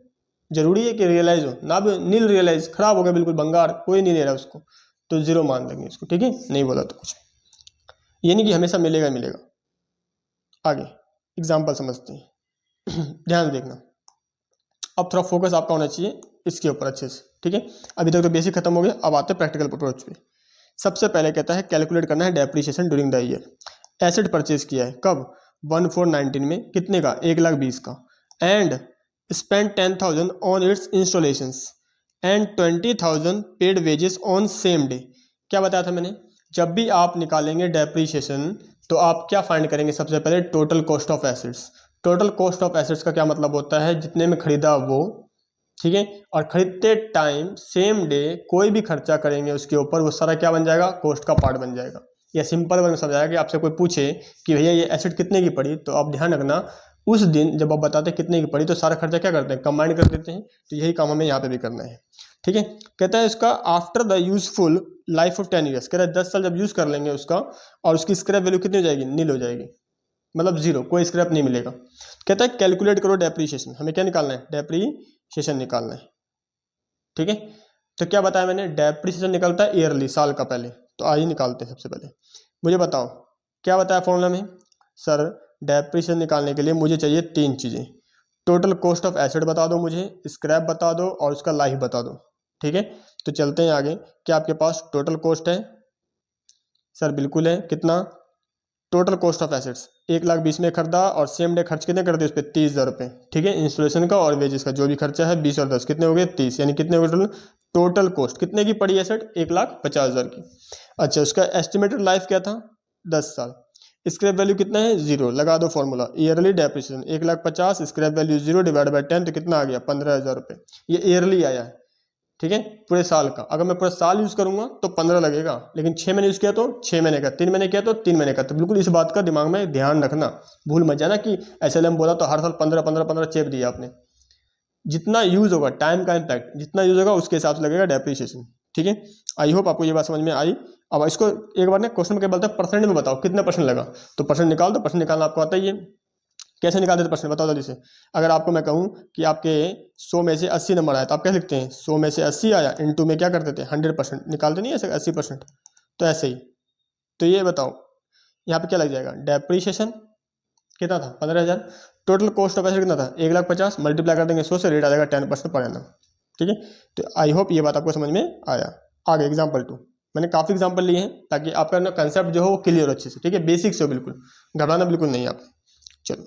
जरूरी है कि रियलाइज हो ना, भी नील रियलाइज, खराब हो गया बिल्कुल बंगार, कोई नहीं ले रहा उसको, तो 0 मान देंगे इसको। ठीक है, नहीं बोला तो कुछ, ये नहीं कि हमेशा मिलेगा मिलेगा। आगे एग्जाम्पल समझते हैं। ध्यान से देखना, अब थोड़ा फोकस आपका होना चाहिए इसके ऊपर अच्छे से। ठीक है, अभी तक तो बेसिक खत्म हो गया, अब आते हैं प्रैक्टिकल अप्रोच पे। सबसे पहले कहता है कैलकुलेट करना है depreciation during the year. Asset purchase किया है कब, 1/4/19 में, कितने का, 1,20,000 का, and spend 10,000 on it's installations and 20,000 paid wages on same day. क्या बताया था मैंने, जब भी आप निकालेंगे डेप्रिसिएशन तो आप क्या फाइंड करेंगे, सबसे पहले total cost of assets. Total cost of assets का क्या मतलब होता है, जितने में खरीदा वो। ठीक है, और खरीदते टाइम सेम डे कोई भी खर्चा करेंगे उसके ऊपर, वो सारा क्या बन जाएगा, कॉस्ट का पार्ट बन जाएगा। या सिंपल वन में समझाया कि आपसे कोई पूछे कि भैया ये एसेट कितने की पड़ी, तो आप ध्यान रखना उस दिन जब आप बताते हैं कितने की पड़ी तो सारा खर्चा क्या करते हैं, कंबाइन कर देते हैं। तो यही काम हमें यहाँ पे भी करना है। ठीक है, कहता है इसका after the useful life of 10 years, कह रहा है 10 साल जब यूज कर लेंगे उसका, और उसकी स्क्रैप वैल्यू कितनी हो जाएगी, नील हो जाएगी, मतलब 0, कोई स्क्रैप नहीं मिलेगा। कहता है कैलकुलेट करो डेप्रिसिएशन, हमें क्या निकालना है, डेप्रिसिएशन निकालना है। ठीक है, तो क्या बताया मैंने, डेप्रिसिएशन निकलता है ईयरली, साल का पहले, तो आइए निकालते हैं। सबसे पहले मुझे बताओ क्या बताया फॉर्मूला में। सर डेप्रिसिएशन निकालने के लिए मुझे चाहिए 3 चीज़ें, टोटल कॉस्ट ऑफ एसेट बता दो मुझे, स्क्रैप बता दो और उसका लाइफ बता दो। ठीक है, तो चलते हैं आगे। क्या आपके पास टोटल कॉस्ट है, सर बिल्कुल है, कितना, टोटल कॉस्ट ऑफ एसेट्स 1,20,000 में खरीदा और सेम डे खर्च कितने कर दिए उस पर, 30,000 रुपये। ठीक है, इंस्टॉलेशन का और वेजेस का जो भी खर्चा है 20 और 10 कितने हो गए, 30, यानी कितने हो गए टोटल कॉस्ट कितने की पड़ी एसेट, 1,50,000 की। अच्छा, उसका एस्टिमेटेड लाइफ क्या था, 10 साल। स्क्रैप वैल्यू कितना है, 0, लगा दो formula, yearly depreciation 1,50,000, scrap value 0 divide by 10, तो कितना आ गया, 15,000 रुपये। ये ईयरली आया है। ठीक है, पूरे साल का, अगर मैं पूरा साल यूज़ करूंगा तो 15 लगेगा, लेकिन 6 महीने यूज़ किया तो 6 महीने का, 3 महीने किया तो 3 महीने का। तो बिल्कुल इस बात का दिमाग में ध्यान रखना, भूल मत जाना कि SLM बोला तो हर साल 15 चेप दिया आपने। जितना यूज़ होगा, टाइम का इम्पैक्ट जितना यूज़ होगा उसके हिसाब से लगेगा डेप्रिसिएशन। ठीक है, आई होप आपको ये बात समझ में आई। अब इसको एक बार ना क्वेश्चन में क्या बोलते हैं, परसेंट में बताओ कितने परसेंट लगा, तो परसेंट निकाल दो, परसेंट निकालना आपको आता ही है। कैसे निकाल देते परसेंट, बताओ जल्दी से। अगर आपको मैं कहूँ कि आपके 100 में से 80 नंबर आया तो आप क्या लिखते हैं, 100 में से 80 आया, इनटू में क्या कर देते हैं 100%, निकालते नहीं ऐसे 80%, तो ऐसे ही। तो ये बताओ यहाँ पे क्या लग जाएगा, डेप्रिसिएशन कितना था, 15,000, टोटल कॉस्ट ऑफ एसेट कितना था, 1,50,000, मल्टीप्लाई कर देंगे 100 से, रेट आ जाएगा 10% पर एनम। ठीक है, तो आई होप ये बात आपको समझ में आया। आगे एग्जाम्पल 2, मैंने काफ़ी एग्जाम्पल लिए हैं ताकि आपका ना कंसेप्ट जो हो वो क्लियर हो अच्छे से। ठीक है, बेसिक से हो, बिल्कुल घबराना बिल्कुल नहीं आप। चलो,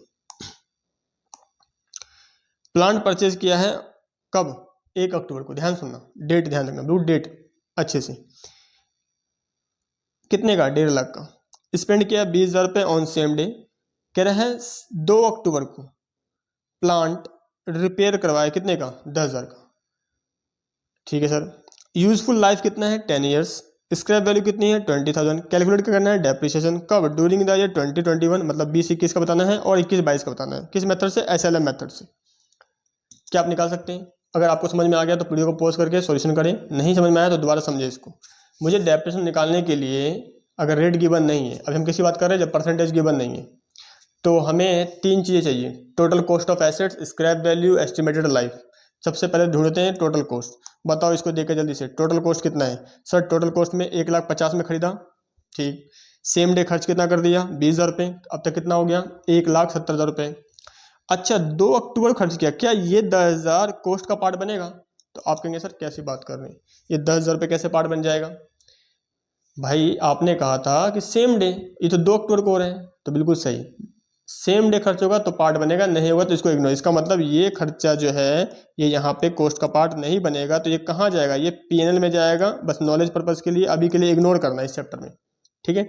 प्लांट परचेज किया है कब, 1 अक्टूबर को, ध्यान सुनना, डेट ध्यान रखना, बिल्कुल डेट अच्छे से। कितने का, 1.5 लाख का। स्पेंड किया 20,000 रुपये ऑन सेम डे। कह रहे हैं 2 अक्टूबर को प्लांट रिपेयर करवाया कितने का, 10,000 का, ठीक है सर। यूजफुल लाइफ कितना है, 10 ईयर्स। स्क्रैप वैल्यू कितनी है, 20,000। कैलकुलेट क्या करना है, डेप्रिसिएशन कब, ड्यूरिंग द ईयर 2021, मतलब 20-21 का बताना है और 21-22 का बताना है। किस मेथड से, SLM मेथड से। क्या आप निकाल सकते हैं? अगर आपको समझ में आ गया तो वीडियो को पॉज करके सॉल्यूशन करें, नहीं समझ में आया तो दोबारा समझे इसको। मुझे डेप्रिसिएशन निकालने के लिए अगर रेट गिवन नहीं है, अभी हम किसी बात कर रहे हैं जब परसेंटेज गिवन नहीं है, तो हमें 3 चीज़ें चाहिए, total cost of assets, scrap value, estimated life. सबसे पहले ढूंढते हैं टोटल कॉस्ट। बताओ इसको देखे जल्दी से, टोटल कॉस्ट कितना है सर? टोटल कॉस्ट में 1,50,000 में खरीदा, ठीक। सेम डे खर्च कितना कर दिया, 20,000 रुपये। अब तक कितना हो गया, 1,70,000 रुपये। अच्छा 2 अक्टूबर खर्च किया, क्या ये 10,000 कॉस्ट का पार्ट बनेगा? तो आप कहेंगे सर कैसी बात कर रहे हैं, ये 10,000 रुपये कैसे पार्ट बन जाएगा? भाई आपने कहा था कि सेम डे, ये तो 2 अक्टूबर को हो रहे हैं, तो बिल्कुल सही। सेम डे खर्च होगा तो पार्ट बनेगा, नहीं होगा तो इसको इग्नोर। इसका मतलब ये खर्चा जो है ये यहाँ पे कॉस्ट का पार्ट नहीं बनेगा, तो ये कहाँ जाएगा, ये P&L में जाएगा। बस नॉलेज पर्पज के लिए अभी के लिए इग्नोर करना है इस चैप्टर में, ठीक है।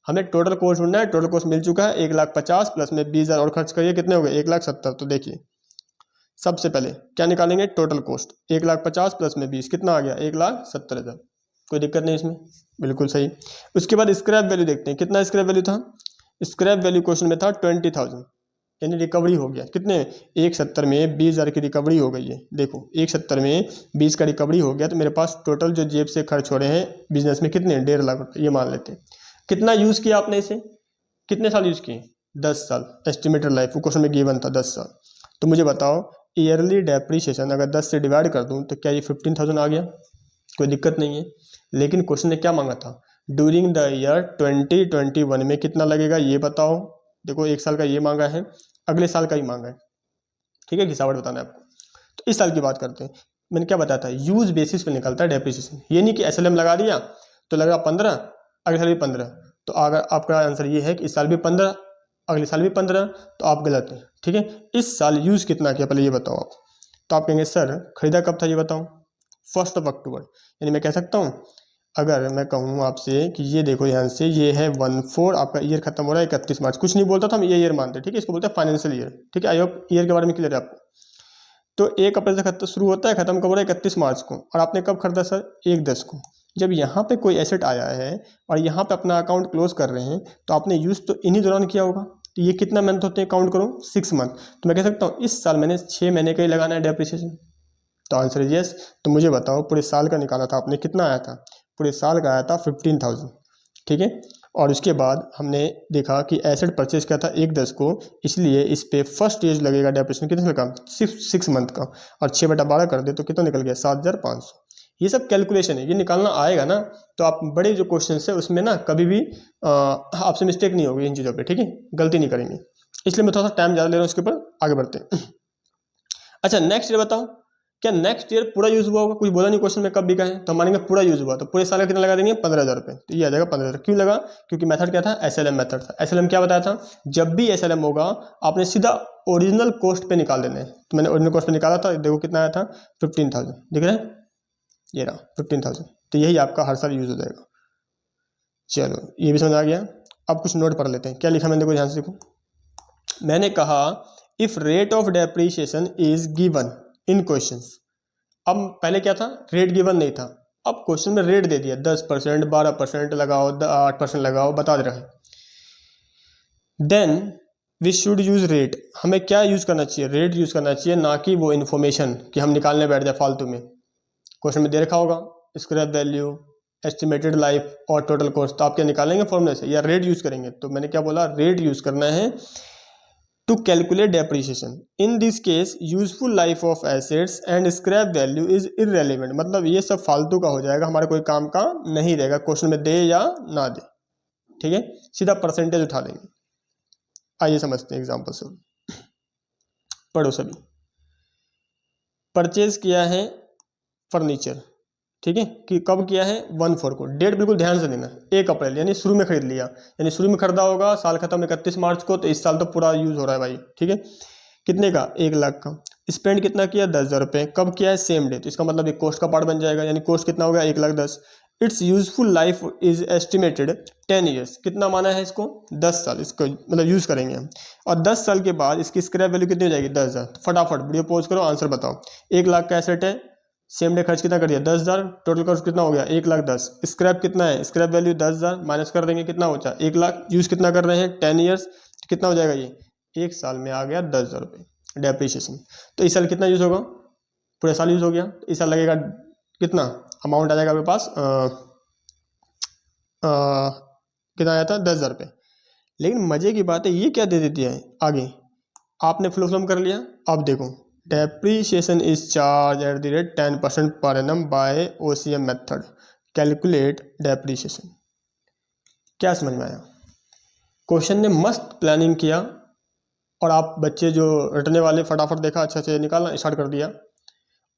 हमें टोटल कॉस्ट ढूंढना है, टोटल कॉस्ट मिल चुका है 1,50,000 प्लस में 20,000 और खर्च करिए, कितने हो गए, 1,70,000। तो देखिए सबसे पहले क्या निकालेंगे, टोटल कॉस्ट 1,50,000 प्लस में 20 कितना आ गया, 1,70,000। कोई दिक्कत नहीं इसमें, बिल्कुल सही। उसके बाद स्क्रैप वैल्यू देखते हैं, कितना स्क्रैप वैल्यू था। स्क्रैप वैल्यू क्वेश्चन में था 20,000, यानी रिकवरी हो गया कितने, 1,70,000 में 20,000 की रिकवरी हो गई है। देखो 1,70,000 में 20 का रिकवरी हो गया, तो मेरे पास टोटल जो जेब से खर्च हो रहे हैं बिजनेस में कितने, 1.5 लाख रुपये, ये मान लेते हैं। कितना यूज़ किया आपने इसे, कितने साल यूज़ किए, 10 साल। एस्टिमेटेड लाइफ क्वेश्चन में गिवन था 10 साल। तो मुझे बताओ ईयरली डेप्रीशिएशन अगर 10 से डिवाइड कर दूं तो क्या ये 15,000 आ गया? कोई दिक्कत नहीं है। लेकिन क्वेश्चन ने क्या मांगा था, ड्यूरिंग द ईयर 2021 में कितना लगेगा ये बताओ। देखो 1 साल का ये मांगा है, अगले साल का ही मांगा है, ठीक है, घिसावट बताना है आपको। तो इस साल की बात करते हैं। मैंने क्या बताया था, यूज बेसिस पे निकलता है डेप्रिसिएशन, ये नहीं कि SLM लगा दिया तो लगा 15, अगले साल भी 15। तो अगर आपका आंसर ये है कि इस साल भी 15 अगले साल भी 15, तो आप गलत हैं, ठीक है। इस साल यूज कितना किया पहले ये बताओ आप। तो आप कहेंगे सर खरीदा कब था ये बताओ, 1 अक्टूबर। यानी मैं कह सकता हूँ, अगर मैं कहूँ आपसे कि ये देखो ध्यान से, ये है 14, आपका ईयर खत्म हो रहा है 31 मार्च, कुछ नहीं बोलता था हम ये ईयर मानते, ठीक है, इसको बोलते हैं फाइनेंशियल ईयर, ठीक है। आई होप ईयर के बारे में क्लियर है आपको। तो 1 अप्रैल से खत्म शुरू होता है, खत्म कब हो रहा है, 31 मार्च को। और आपने कब खरीदा सर, 1/10 को। जब यहाँ पे कोई एसेट आया है और यहाँ पे अपना अकाउंट क्लोज कर रहे हैं, तो आपने यूज़ तो इन्हीं दौरान किया होगा। तो ये कितना मंथ होते हैं, काउंट करो, 6 मंथ। तो मैं कह सकता हूँ इस साल मैंने 6 महीने का ही लगाना है डेप्रिसिएशन। तो आंसर इज यस। तो मुझे बताओ पूरे साल का निकाला था आपने, कितना आया था, पूरे साल का आया था 15,000, ठीक है। और उसके बाद हमने देखा कि एसेट परचेज किया था 1/10 को, इसलिए इस पे फर्स्ट ईयर लगेगा डेप्रिसिएशन कितने का, 6 मंथ का। और 6/12 कर दे तो कितना निकल गया, 7,500। ये सब कैलकुलेशन है, ये निकालना आएगा ना तो आप बड़े जो क्वेश्चन है उसमें ना कभी भी आपसे मिस्टेक नहीं होगी इन चीज़ों पे, ठीक है, गलती नहीं करेंगे। इसलिए मैं थोड़ा सा टाइम ज़्यादा ले रहा हूँ, उसके ऊपर आगे बढ़ते हैं। अच्छा नेक्स्ट ईयर बताओ, क्या नेक्स्ट ईयर पूरा यूज हुआ होगा, कुछ बोला नहीं क्वेश्चन में कब भी कहें, तो हम मानेंगे पूरा यूज हुआ, तो पूरे साल का कितना लगा देंगे, 15,000 रुपये। तो ये आ जाएगा 15,000। क्यों लगा, क्योंकि मेथड क्या था, SLM मेथड था। SLM क्या बताया था, जब भी SLM होगा आपने सीधा ओरिजिनल कॉस्ट पे निकाल देना है। तो मैंने ओरिजिनल कॉस्ट पे निकाला था, देखो कितना आया था, 15,000, दिख रहा है, ये रहा 15,000। तो यही आपका हर साल यूज हो जाएगा। चलो ये भी समझ आ गया। अब कुछ नोट पढ़ लेते हैं, क्या लिखा मैंने, देखो ध्यान से देखो। मैंने कहा if rate of depreciation is given in questions. अब पहले क्या था, रेट गिवन नहीं था, अब क्वेश्चन में रेट दे दिया, 10%, 12% लगाओ, 8% लगाओ, बता दे रहा है। Then we should use rate, हमें क्या यूज करना चाहिए, रेट यूज करना चाहिए, ना कि वो इन्फॉर्मेशन कि हम निकालने बैठ जाए फालतू में। क्वेश्चन में दे रखा होगा स्क्रैप वैल्यू, एस्टिमेटेड लाइफ और टोटल कॉस्ट, तो आप क्या निकालेंगे फॉर्मूले से या रेट यूज करेंगे। तो मैंने क्या बोला, रेट यूज करना है to calculate depreciation. In this case useful life of assets and scrap value is irrelevant, मतलब ये सब फालतू का हो जाएगा, हमारे कोई काम का नहीं रहेगा, क्वेश्चन में दे या ना दे, ठीक है, सीधा परसेंटेज उठा देंगे। आइए समझते हैं एग्जांपल से, पढ़ो सभी। परचेज किया है फर्नीचर, ठीक है, कि कब किया है, 1/4 को। डेट बिल्कुल ध्यान से देना, 1 अप्रैल यानी शुरू में खरीद लिया, यानी शुरू में खरीदा होगा, साल खत्म 31 मार्च को, तो इस साल तो पूरा यूज हो रहा है भाई, ठीक है। कितने का, 1 लाख का। स्पेंड कितना किया, 10,000 रुपये। कब किया है, सेम डे, तो इसका मतलब एक कॉस्ट का पार्ट बन जाएगा, यानी कॉस्ट कितना हो गया, 1,10,000। It's useful life is estimated 10 years. कितना माना है इसको? 10 साल इसको मतलब यूज़ करेंगे हम, और 10 साल के बाद इसकी स्क्रैप वैल्यू कितनी हो जाएगी? 10,000। फटाफट वीडियो पॉज करो, आंसर बताओ। 1,00,000 का एसेट है, सेम डे खर्च कितना कर दिया? 10,000। टोटल कॉस्ट कितना हो गया? 1,10,000। स्क्रैप कितना है? स्क्रैप वैल्यू 10,000 माइनस कर देंगे, कितना बचा? 1,00,000। यूज़ कितना कर रहे हैं? 10 ईयर्स। कितना हो जाएगा ये? 1 साल में आ गया 10,000 रुपये डेप्रीशिएशन। तो इस साल कितना यूज़ होगा? पूरे साल यूज़ हो गया। इस साल लगेगा कितना अमाउंट आ जाएगा आपके पास? कितना आया था? 10,000 रुपये। लेकिन मज़े की बात है, ये क्या दे देती है आगे? आपने फुल फॉर्म कर लिया। अब देखो, depreciation is charge at the rate 10% per annum by OCM method, calculate depreciation. क्या समझ में आया? क्वेश्चन ने मस्त प्लानिंग किया, और आप बच्चे जो रटने वाले फटाफट देखा, अच्छा से निकालना स्टार्ट कर दिया,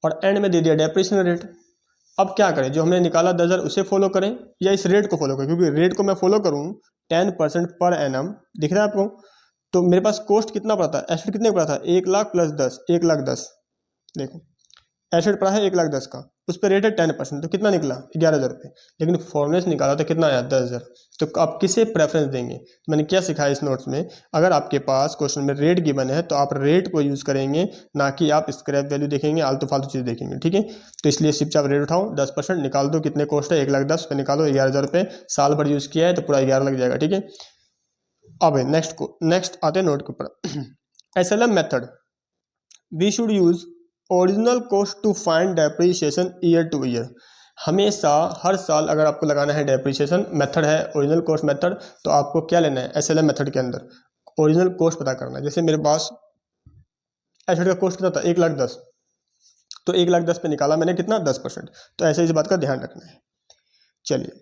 और एंड में दे दिया डेप्रीशिएशन रेट। अब क्या करें? जो हमने निकाला 10,000 उसे फॉलो करें या इस रेट को फॉलो करें? क्योंकि रेट को मैं फॉलो करूँ 10% पर एनम, दिख रहा है आपको? तो मेरे पास कॉस्ट कितना पड़ा था? एसेट कितने पड़ा था? 1,00,000 प्लस 10, 1,10,000। देखो एसेट पड़ा है 1,10,000 का, उस पर रेट है 10%, तो कितना निकला? 11,000 रुपये। लेकिन फॉर्मूले से निकाला तो कितना आया? 10,000। तो आप किसे प्रेफरेंस देंगे? तो मैंने क्या सिखाया इस नोट्स में, अगर आपके पास क्वेश्चन में रेट गिवन है तो आप रेट को यूज़ करेंगे, ना कि आप स्क्रैप वैल्यू देखेंगे, आलतू फालतू चीज़ देखेंगे। ठीक है, तो इसलिए सिर्फ आप रेट उठाओ, 10% निकाल दो, कितने कॉस्ट है? 1,10,000 पे निकालो 11,000 रुपये। साल भर यूज़ किया है तो पूरा 11 लग जाएगा। ठीक है, अब नेक्स्ट आते हैं नोट के ऊपर। SLM method, we should use original cost to find depreciation year to year. हमेशा हर साल अगर आपको लगाना है डेप्रीशिएशन, मेथड है ओरिजिनल कॉस्ट मेथड, तो आपको क्या लेना है? SLM मेथड के अंदर ओरिजिनल कॉस्ट पता करना है। जैसे मेरे पास एसेट का कॉस्ट कितना था? 1,10,000, तो 1,10,000 पे निकाला मैंने कितना? 10%। तो ऐसे इस बात का ध्यान रखना है। चलिए,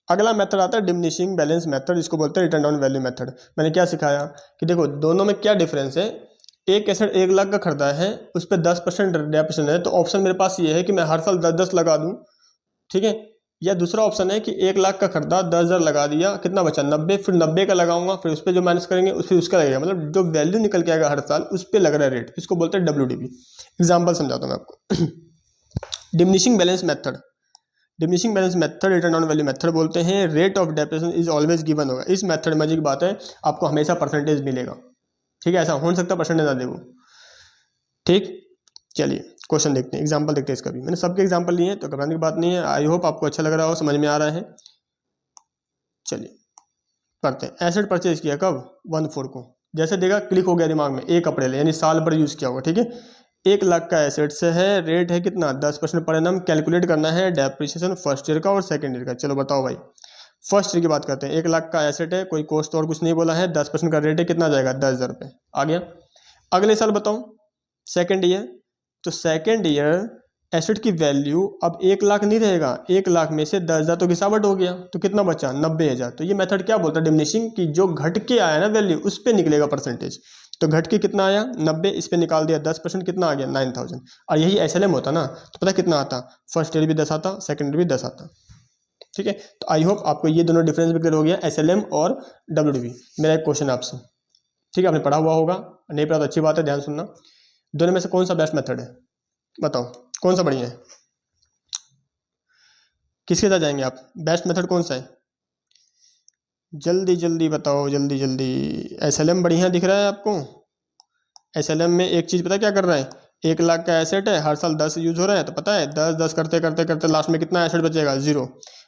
अगला मेथड आता है डिमिनिशिंग बैलेंस मेथड, इसको बोलते हैं रिटर्न डाउन वैल्यू मेथड। मैंने क्या सिखाया कि देखो दोनों में क्या डिफरेंस है। एक एसेट 1,00,000 का खरीदा है, उस पर 10% डेप्रिसिएशन है, तो ऑप्शन मेरे पास ये है कि मैं हर साल 10-10 लगा दूं। ठीक है, या दूसरा ऑप्शन है कि 1,00,000 का खरीदा, 10,000 लगा दिया, कितना बचा? 90। फिर 90 का लगाऊंगा, फिर उस पर जो माइनस करेंगे फिर उसका लगेगा, मतलब जो वैल्यू निकल के आएगा हर साल उस पर लग रहा है रेट। इसको बोलते हैं WDV। एग्जाम्पल समझाता हूँ मैं आपको। Diminishing balance method, diminishing balance method return down value method बोलते हैं। Rate of depreciation is always given होगा। इस मेथड में मजे की बात है, आपको हमेशा परसेंटेज मिलेगा। ठीक है, ऐसा हो सकता है परसेंटेज ना दे वो। ठीक, चलिए क्वेश्चन देखते हैं, एग्जांपल देखते हैं इसका भी। मैंने सबके एग्जांपल लिए हैं तो घबराने की बात नहीं है। आई होप आपको अच्छा लग रहा हो, समझ में आ रहा है। चलिए पढ़ते हैं। एसेट परचेज किया कब? 1/4 को। जैसे देगा क्लिक हो गया दिमाग में, एक अप्रैल, यानी साल भर यूज़ किया होगा। ठीक है, 1,00,000 का एसेट्स है, रेट है कितना? 10% पर एनम। कैलकुलेट करना है डेप्रिसिएशन फर्स्ट ईयर का और सेकंड ईयर का। चलो बताओ भाई, फर्स्ट ईयर की बात करते हैं। 1,00,000 का एसेट है, कोई कॉस्ट और कुछ नहीं बोला है, 10% का रेट है, कितना जाएगा? 10,000 रुपये आ गया। अगले साल बताओ सेकंड ईयर, तो सेकंड ईयर एसेट की वैल्यू अब 1,00,000 नहीं रहेगा, 1,00,000 में से 10,000 तो गिरावट हो गया, तो कितना बचा? 90,000। तो ये मेथड क्या बोलता है? डिमिनिशिंग की जो घट के आया ना वैल्यू उस पर निकलेगा परसेंटेज। तो घट के कितना आया? 90, इस पे निकाल दिया 10%, कितना आ गया? 9,000। और यही SLM होता ना, तो पता कितना आता? फर्स्ट ईयर भी 10 आता, सेकंड ईयर भी 10 आता। ठीक है, तो आई होप आपको ये दोनों डिफरेंस भी क्लियर हो गया, SLM और WDV। मेरा एक क्वेश्चन आपसे, ठीक है, आपने पढ़ा हुआ होगा, नहीं पढ़ा तो अच्छी बात है, ध्यान सुनना। दोनों में से कौन सा बेस्ट मेथड है? बताओ कौन सा बढ़िया है? किसके साथ जाएंगे आप? बेस्ट मेथड कौन सा है? जल्दी जल्दी बताओ, जल्दी जल्दी। SLM बढ़िया दिख रहा है आपको? SLM में एक चीज़ पता क्या कर रहा है? 1,00,000 का एसेट है, हर साल 10 यूज हो रहा है, तो पता है 10-10 करते करते करते लास्ट में कितना एसेट बचेगा? 0।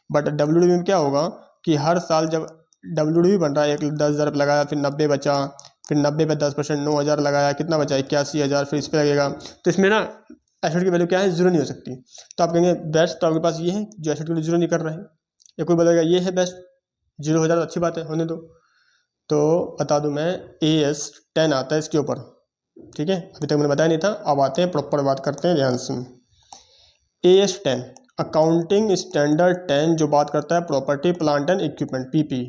बट WDV में क्या होगा कि हर साल जब WDV बन रहा है, 10,000 लगाया, फिर 90 बचा, फिर 90 पे 10%, 9,000 लगाया, कितना बचा? 81,000। फिर इस पर लगेगा, तो इसमें ना एसेट की वैल्यू क्या है? 0 नहीं हो सकती। तो आप कहेंगे बेस्ट तो आपके पास ये है जो एसेट की वैल्यू 0 नहीं कर रहा है, या कोई बोलेगा ये है बेस्ट, 0 हो जाए तो अच्छी बात है, होने दो। तो बता दूं मैं, AS10 आता है इसके ऊपर। ठीक है, अभी तक मैंने बताया नहीं था, अब आते हैं प्रॉपर बात करते हैं, ध्यान से। AS10 अकाउंटिंग स्टैंडर्ड 10 जो बात करता है property plant and equipment PP,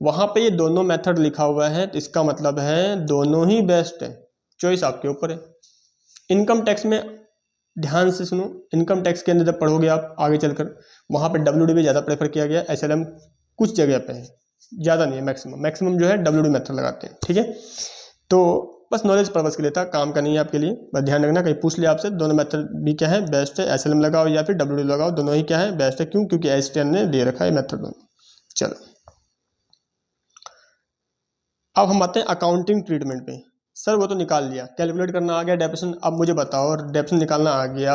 वहाँ पे ये दोनों मेथड लिखा हुआ है, तो इसका मतलब है दोनों ही बेस्ट है, चॉइस आपके ऊपर है। इनकम टैक्स में ध्यान से सुनो, इनकम टैक्स के अंदर जब पढ़ोगे आप आगे चलकर, वहाँ पे WDV ज़्यादा प्रेफर किया गया, SLM कुछ जगह पे है, ज़्यादा नहीं है, मैक्सिमम जो है WDV मेथड लगाते हैं। ठीक है, तो बस नॉलेज पर्पज के लिए था, काम का नहीं है आपके लिए, बस ध्यान रखना कहीं पूछ लिया आपसे। दोनों मेथड भी क्या है, बेस्ट है, SLM लगाओ या फिर WD लगाओ, दोनों ही क्या है, बेस्ट है। क्यों? क्योंकि ASTM ने दे रखा है मेथड दोनों। चलो अब हम आते हैं अकाउंटिंग ट्रीटमेंट पे। सर वो तो निकाल लिया, कैलकुलेट करना आ गया डेप्रिसिएशन, अब मुझे बताओ डेप्रिसिएशन निकालना आ गया,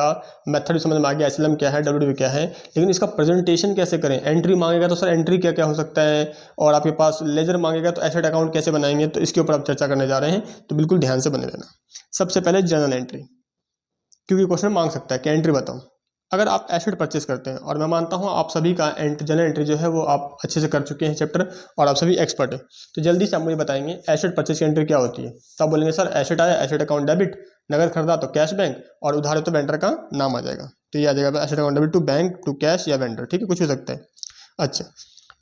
मेथड भी समझ में आ गया, SLM क्या है, WD क्या है, लेकिन इसका प्रेजेंटेशन कैसे करें। एंट्री मांगेगा तो सर एंट्री क्या क्या हो सकता है, और आपके पास लेजर मांगेगा तो एसेट अकाउंट कैसे बनाएंगे, तो इसके ऊपर आप चर्चा करने जा रहे हैं, तो बिल्कुल ध्यान से बने रहना। सबसे पहले जर्नल एंट्री, क्योंकि क्वेश्चन मांग सकता है कि एंट्री बताओ। अगर आप एसेट परचेस करते हैं, और मैं मानता हूं आप सभी का जनरल एंट्री जो है वो आप अच्छे से कर चुके हैं चैप्टर, और आप सभी एक्सपर्ट हैं, तो जल्दी से आप मुझे बताएंगे एसेट परचेस की एंट्री क्या होती है। तो आप बोलेंगे सर एसेट आया, एसेट अकाउंट डेबिट, नगद खरीदा तो कैश बैंक, और उधार है तो वेंडर का नाम आ जाएगा। तो ये आ जाएगा asset account debit to bank to cash या वेंडर, ठीक है, कुछ हो सकता है। अच्छा,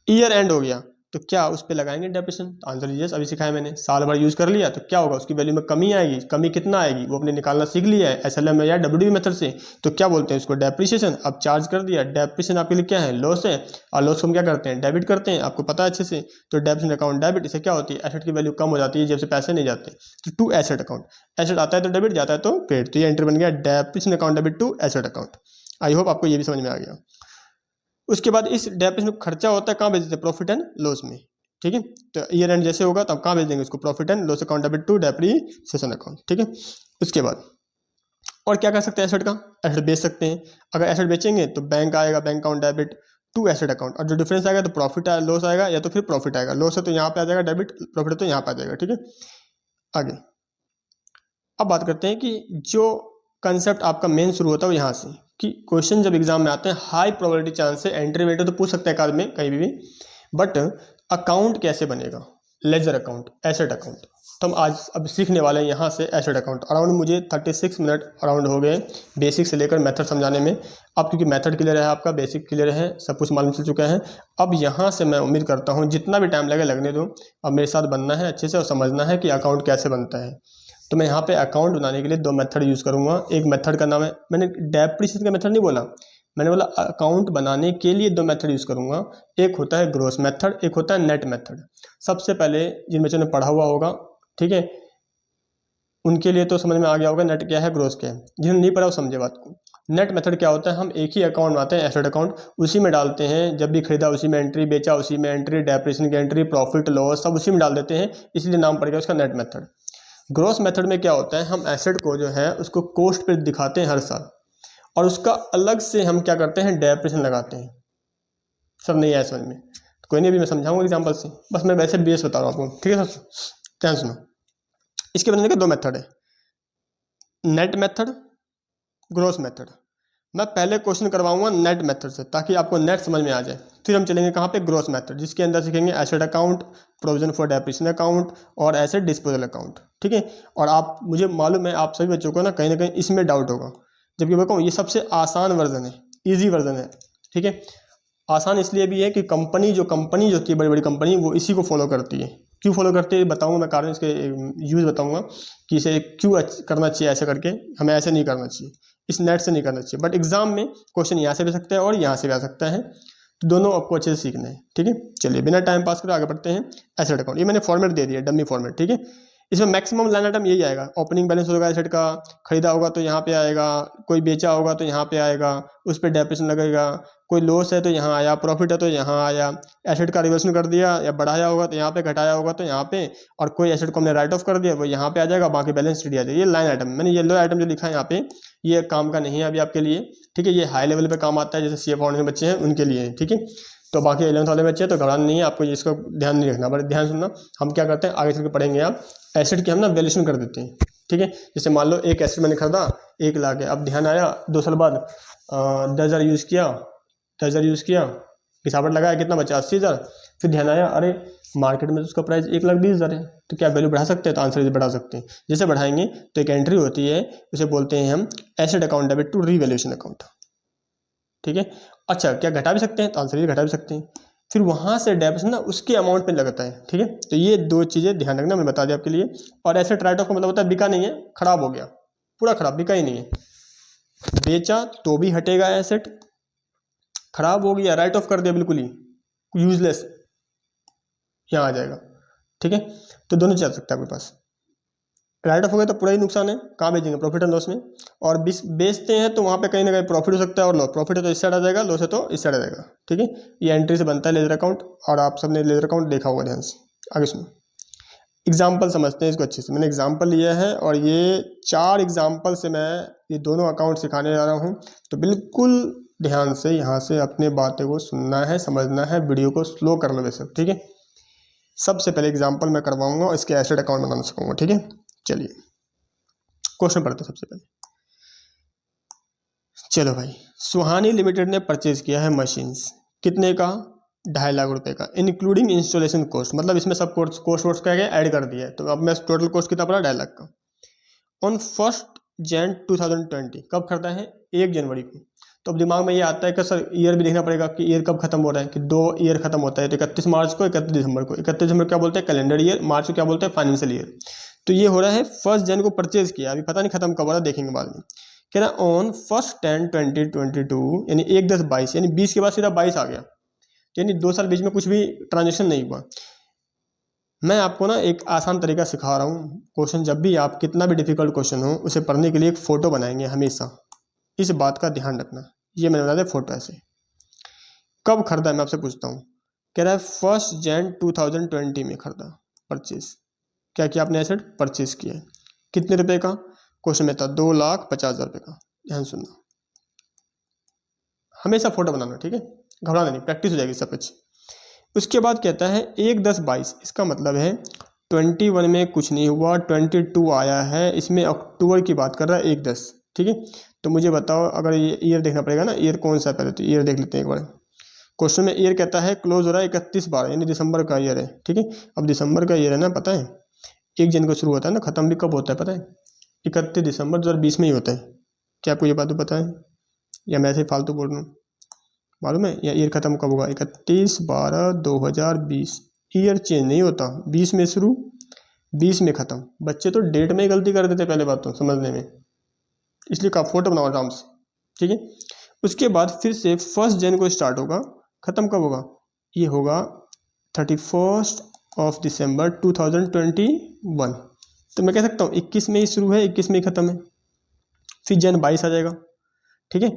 ईयर एंड हो गया, तो क्या उस पर लगाएंगे डेप्रिसिएशन, तो आंसर यस, अभी सिखाया मैंने। साल भर यूज कर लिया तो क्या होगा, उसकी वैल्यू में कमी आएगी, कमी कितना आएगी वो अपने निकालना सीख लिया है SLM या WD मेथड से, तो क्या बोलते हैं उसको, डेप्रिसिएशन। अब चार्ज कर दिया, डेप्रिसिएशन आपके लिए क्या है, लॉस है, और लॉस को हम क्या करते हैं, डेबिट करते हैं, आपको पता है अच्छे से। तो डेप्रिसिएशन अकाउंट डेबिट, इससे क्या होती है, एसेट की वैल्यू कम हो जाती है जब से पैसे नहीं जाते, तो टू एसेट अकाउंट, एसेट आता है तो डेबिट, जाता है तो क्रेडिट, तो ये एंट्री बन गया depreciation account debit to asset account. I hope आपको ये भी समझ में आ गया। उसके बाद इस डेप्रिसिएशन खर्चा होता है कहाँ भेज देते हैं, प्रॉफिट एंड लॉस में, ठीक है। तो ईयर एंड जैसे होगा तो आप कहाँ भेज देंगे उसको, profit and loss account debit to depreciation account, ठीक है। उसके बाद और क्या कर सकते हैं, एसेट का, एसेट बेच सकते हैं। अगर एसेट बेचेंगे तो बैंक आएगा, bank account debit to asset account, और जो डिफरेंस आएगा तो प्रॉफिट आएगा, लॉस आएगा, या तो फिर प्रॉफिट आएगा, लॉस है तो यहाँ पे आ जाएगा डेबिट, प्रॉफिट है तो यहाँ पे आ जाएगा, ठीक है। आगे अब बात करते हैं कि जो कंसेप्ट आपका मेन शुरू होता है वो यहाँ से, कि क्वेश्चन जब एग्जाम में आते हैं हाई प्रोबेबिलिटी चांस से एंट्री वेटर तो पूछ सकते हैं एकाध में कहीं भी, बट अकाउंट कैसे बनेगा, लेजर अकाउंट, एसेट अकाउंट, तो हम आज अब सीखने वाले हैं यहाँ से एसेट अकाउंट। अराउंड मुझे 36 मिनट अराउंड हो गए बेसिक से लेकर मेथड समझाने में। अब क्योंकि मेथड क्लियर है, आपका बेसिक क्लियर है, सब कुछ मालूम चल चुका है, अब यहाँ से मैं उम्मीद करता हूँ जितना भी टाइम लगे लगने दो, अब मेरे साथ बनना है अच्छे से और समझना है कि अकाउंट कैसे बनता है। तो मैं यहाँ पे अकाउंट बनाने के लिए दो मेथड यूज़ करूँगा। एक मेथड का नाम है, मैंने डेप्रिसिएशन का मेथड नहीं बोला, मैंने बोला अकाउंट बनाने के लिए दो मेथड यूज़ करूँगा। एक होता है ग्रोस मेथड, एक होता है नेट मेथड। सबसे पहले जिन बच्चों ने पढ़ा हुआ होगा, ठीक है, उनके लिए तो समझ में आ गया होगा नेट क्या है, ग्रोस क्या है। जिन्होंने नहीं पढ़ा वो समझे बात को। नेट मेथड क्या होता है, हम एक ही अकाउंट बनाते हैं, एसेट अकाउंट, उसी में डालते हैं, जब भी खरीदा उसी में एंट्री, बेचा उसी में एंट्री, डेप्रिसिएशन की एंट्री, प्रॉफिट लॉस सब उसी में डाल देते हैं, इसलिए नाम पड़ गया उसका नेट मेथड। ग्रोस मेथड में क्या होता है, हम एसेट को जो है उसको कॉस्ट पे दिखाते हैं हर साल, और उसका अलग से हम क्या करते हैं, डेप्रिसिएशन लगाते हैं। सब नहीं आया समझ में, तो कोई नहीं, अभी मैं समझाऊंगा एग्जांपल से, बस मैं वैसे बेस बता रहा हूँ आपको, ठीक है सर। ध्यान सुनो, इसके बनने के दो मेथड है, नेट मेथड, ग्रोस मेथड। मैं पहले क्वेश्चन करवाऊंगा नेट मेथड से ताकि आपको नेट समझ में आ जाए, फिर हम चलेंगे कहाँ पे, ग्रोस मेथड, जिसके अंदर सीखेंगे asset account, provision for depreciation account, और एसेट डिस्पोजल अकाउंट, ठीक है। और आप, मुझे मालूम है आप सभी बच्चों को ना कहीं इसमें डाउट होगा, जबकि मैं कहूँ ये सबसे आसान वर्जन है, ईजी वर्जन है, ठीक है। आसान इसलिए भी है कि कंपनी जो होती है, बड़ी बड़ी कंपनी, वो इसी को फॉलो करती है। क्यों फॉलो करती है बताऊंगा मैं, कारण इसके यूज़ बताऊंगा कि इसे क्यों करना चाहिए, ऐसे करके हमें ऐसे नहीं करना चाहिए, इस नेट से नहीं करना चाहिए, बट एग्जाम में क्वेश्चन यहाँ से भी सकता है और यहाँ से भी आ सकता है, तो दोनों आपको अच्छे से सीखना है, ठीक है। चलिए बिना टाइम पास करे आगे बढ़ते हैं। एसेट अकाउंट, ये मैंने फॉर्मेट दे दिया, डमी फॉर्मेट, ठीक है। इसमें मैक्सिमम लाइन आइटम यही आएगा, ओपनिंग बैलेंस होगा एसेट का, खरीदा होगा तो यहाँ पे आएगा, कोई बेचा होगा तो यहाँ पे आएगा, उस पर डेप्रिसिएशन लगेगा, कोई लॉस है तो यहाँ आया, प्रॉफिट है तो यहाँ आया, एसेट का रिवर्सन कर दिया या बढ़ाया होगा तो यहाँ पे, घटाया होगा तो यहाँ पे, और कोई एसेट को हमने राइट ऑफ कर दिया वो यहाँ पे आ जाएगा, बाकी बैलेंस शीट आ जाएगी। ये लाइन आइटम, मैंने येलो आइटम जो लिखा है यहाँ पे, ये काम का नहीं है अभी आपके लिए, ठीक है। ये हाई लेवल पे काम आता है, जैसे CA फाउंडेशन बच्चे हैं उनके लिए, ठीक है। तो बाकी 11th वाले बच्चे हैं तो घबराना नहीं है आपको, इसका ध्यान नहीं रखना, बट ध्यान सुनना। हम क्या करते हैं आगे चल के पढ़ेंगे, आप एसेट की हम ना वैल्यूएशन कर देते हैं, ठीक है। जैसे मान लो एक एसेट मैंने खरीदा 1 लाख है, अब ध्यान आया 2 साल बाद 10,000 यूज़ किया, 10,000 यूज़ किया, गिसावट लगाया, कितना बचा 80,000, फिर ध्यान आया अरे मार्केट में तो उसका प्राइस 1,20,000 है, तो क्या वैल्यू बढ़ा सकते हैं, तो आंसर बढ़ा सकते हैं। जैसे बढ़ाएंगे तो एक एंट्री होती है, उसे बोलते हैं हम asset account debit to revaluation account, ठीक है। अच्छा क्या घटा भी सकते हैं, तो आंसर ये घटा भी सकते हैं, फिर वहां से डेप्रिसिएशन ना उसके अमाउंट पे लगता है, ठीक है। तो ये दो चीज़ें ध्यान रखना, मैं बता दिया आपके लिए। और एसेट राइट ऑफ का मतलब होता है बिका नहीं है, खराब हो गया, पूरा खराब, बिका ही नहीं है, बेचा तो भी हटेगा एसेट, खराब हो गया राइट ऑफ कर दिया बिल्कुल ही यूजलेस, यहाँ आ जाएगा, ठीक है। तो दोनों चल सकता है आपके पास। राइट ऑफ हो गया तो पूरा ही नुकसान है, कहाँ बेचेंगे, प्रॉफिट एंड लॉस में। और बेचते हैं तो वहाँ पे कहीं ना कहीं प्रॉफिट हो सकता है और लॉस, प्रॉफिट है तो इस साइड आ जाएगा, लॉस है तो इस साइड आ जाएगा, ठीक है। ये एंट्री से बनता है लेजर अकाउंट, और आप सबने लेजर अकाउंट देखा होगा ध्यान से। आगे सुनो, एग्जाम्पल समझते हैं इसको अच्छे से। मैंने एग्जाम्पल लिया है और ये 4 एग्जाम्पल से मैं ये दोनों अकाउंट सिखाने जा रहा हूँ, तो बिल्कुल ध्यान से यहाँ से अपने बातें को सुनना है, समझना है, वीडियो को स्लो कर लो सब, ठीक है। सबसे पहले एग्जाम्पल मैं करवाऊंगा और इसके एसेट अकाउंट बनाना सिखाऊंगा, ठीक है। चलिए क्वेश्चन पढ़ते हैं सबसे पहले। चलो भाई, सुहानी लिमिटेड ने परचेज किया है मशीन्स, कितने का, 2.5 लाख रुपए का, इंक्लूडिंग इंस्टॉलेशन कॉस्ट, मतलब इसमें सब कोस्ट क्या ऐड कर दिया है, तो अब मैं टोटल कॉस्ट कितना पड़ा, 2.5 लाख का। ऑन 1 Jan 2020, कब खरीदा है, 1 जनवरी को। तो अब दिमाग में ये आता है कि सर ईयर भी देखना पड़ेगा कि ईयर कब खत्म हो रहा है, कि 2 ईयर खत्म होता है, तो 31 मार्च को, 31 दिसंबर को। 31 दिसंबर क्या बोलते हैं, कैलेंडर ईयर, मार्च को क्या बोलते हैं, फाइनेंशियल ईयर। तो ये हो रहा है 1 जन को परचेज किया, अभी पता नहीं खत्म कब हो रहा है, देखेंगे बाद में। कह रहा ऑन 1 10 2022, यानी 1/10/22, यानी 20 के बाद सीधा 22 आ गया, यानी 2 साल बीच में कुछ भी ट्रांजेक्शन नहीं हुआ। मैं आपको ना एक आसान तरीका सिखा रहा हूँ। क्वेश्चन जब भी आप, कितना भी डिफिकल्ट क्वेश्चन हो, उसे पढ़ने के लिए एक फ़ोटो बनाएंगे हमेशा, इस बात का ध्यान रखना। ये मैंने बना दिया फ़ोटो ऐसे। कब खरीदा, मैं आपसे पूछता हूँ। कह रहा है 1 Jan 2020 में खरीदा, परचेज क्या किया आपने, एसेट परचेज किया है, कितने रुपए का, क्वेश्चन में था 2,50,000 रुपये का। ध्यान सुनना, हमेशा फोटो बनाना, ठीक है, घबराना नहीं, प्रैक्टिस हो जाएगी सब अच्छी। उसके बाद कहता है 1/10/22, इसका मतलब है 21 में कुछ नहीं हुआ, 22 आया है, इसमें अक्टूबर की बात कर रहा है 1/10, ठीक है। तो मुझे बताओ, अगर ये ईयर देखना पड़ेगा ना, ईयर कौन सा है पहले, तो ईयर देख लेते हैं एक बार। क्वेश्चन में ईयर कहता है क्लोज हो रहा है 31/12, यानी दिसंबर का ईयर है, ठीक है। अब दिसंबर का ईयर है ना, पता है 1 जन को शुरू होता है ना, खत्म भी कब होता है पता है, 31 दिसंबर 2020 में ही होता है। क्या आपको ये बात पता है, या मैं ऐसे ही फालतू बोल रहा हूँ, मालूम है, या ईयर खत्म कब होगा, 31/12/2020। ईयर चेंज नहीं होता, 20 में शुरू 20 में खत्म। बच्चे तो डेट में ही गलती कर देते पहले बात तो समझने में, इसलिए का फोटो बनाओ आराम से, ठीक है। उसके बाद फिर से 1 जन को स्टार्ट होगा, खत्म कब होगा, ये होगा 31 दिसंबर 2021। तो मैं कह सकता हूँ 21 में ही शुरू है, 21 में ही खत्म है, फिर जन 22 आ जाएगा, ठीक है।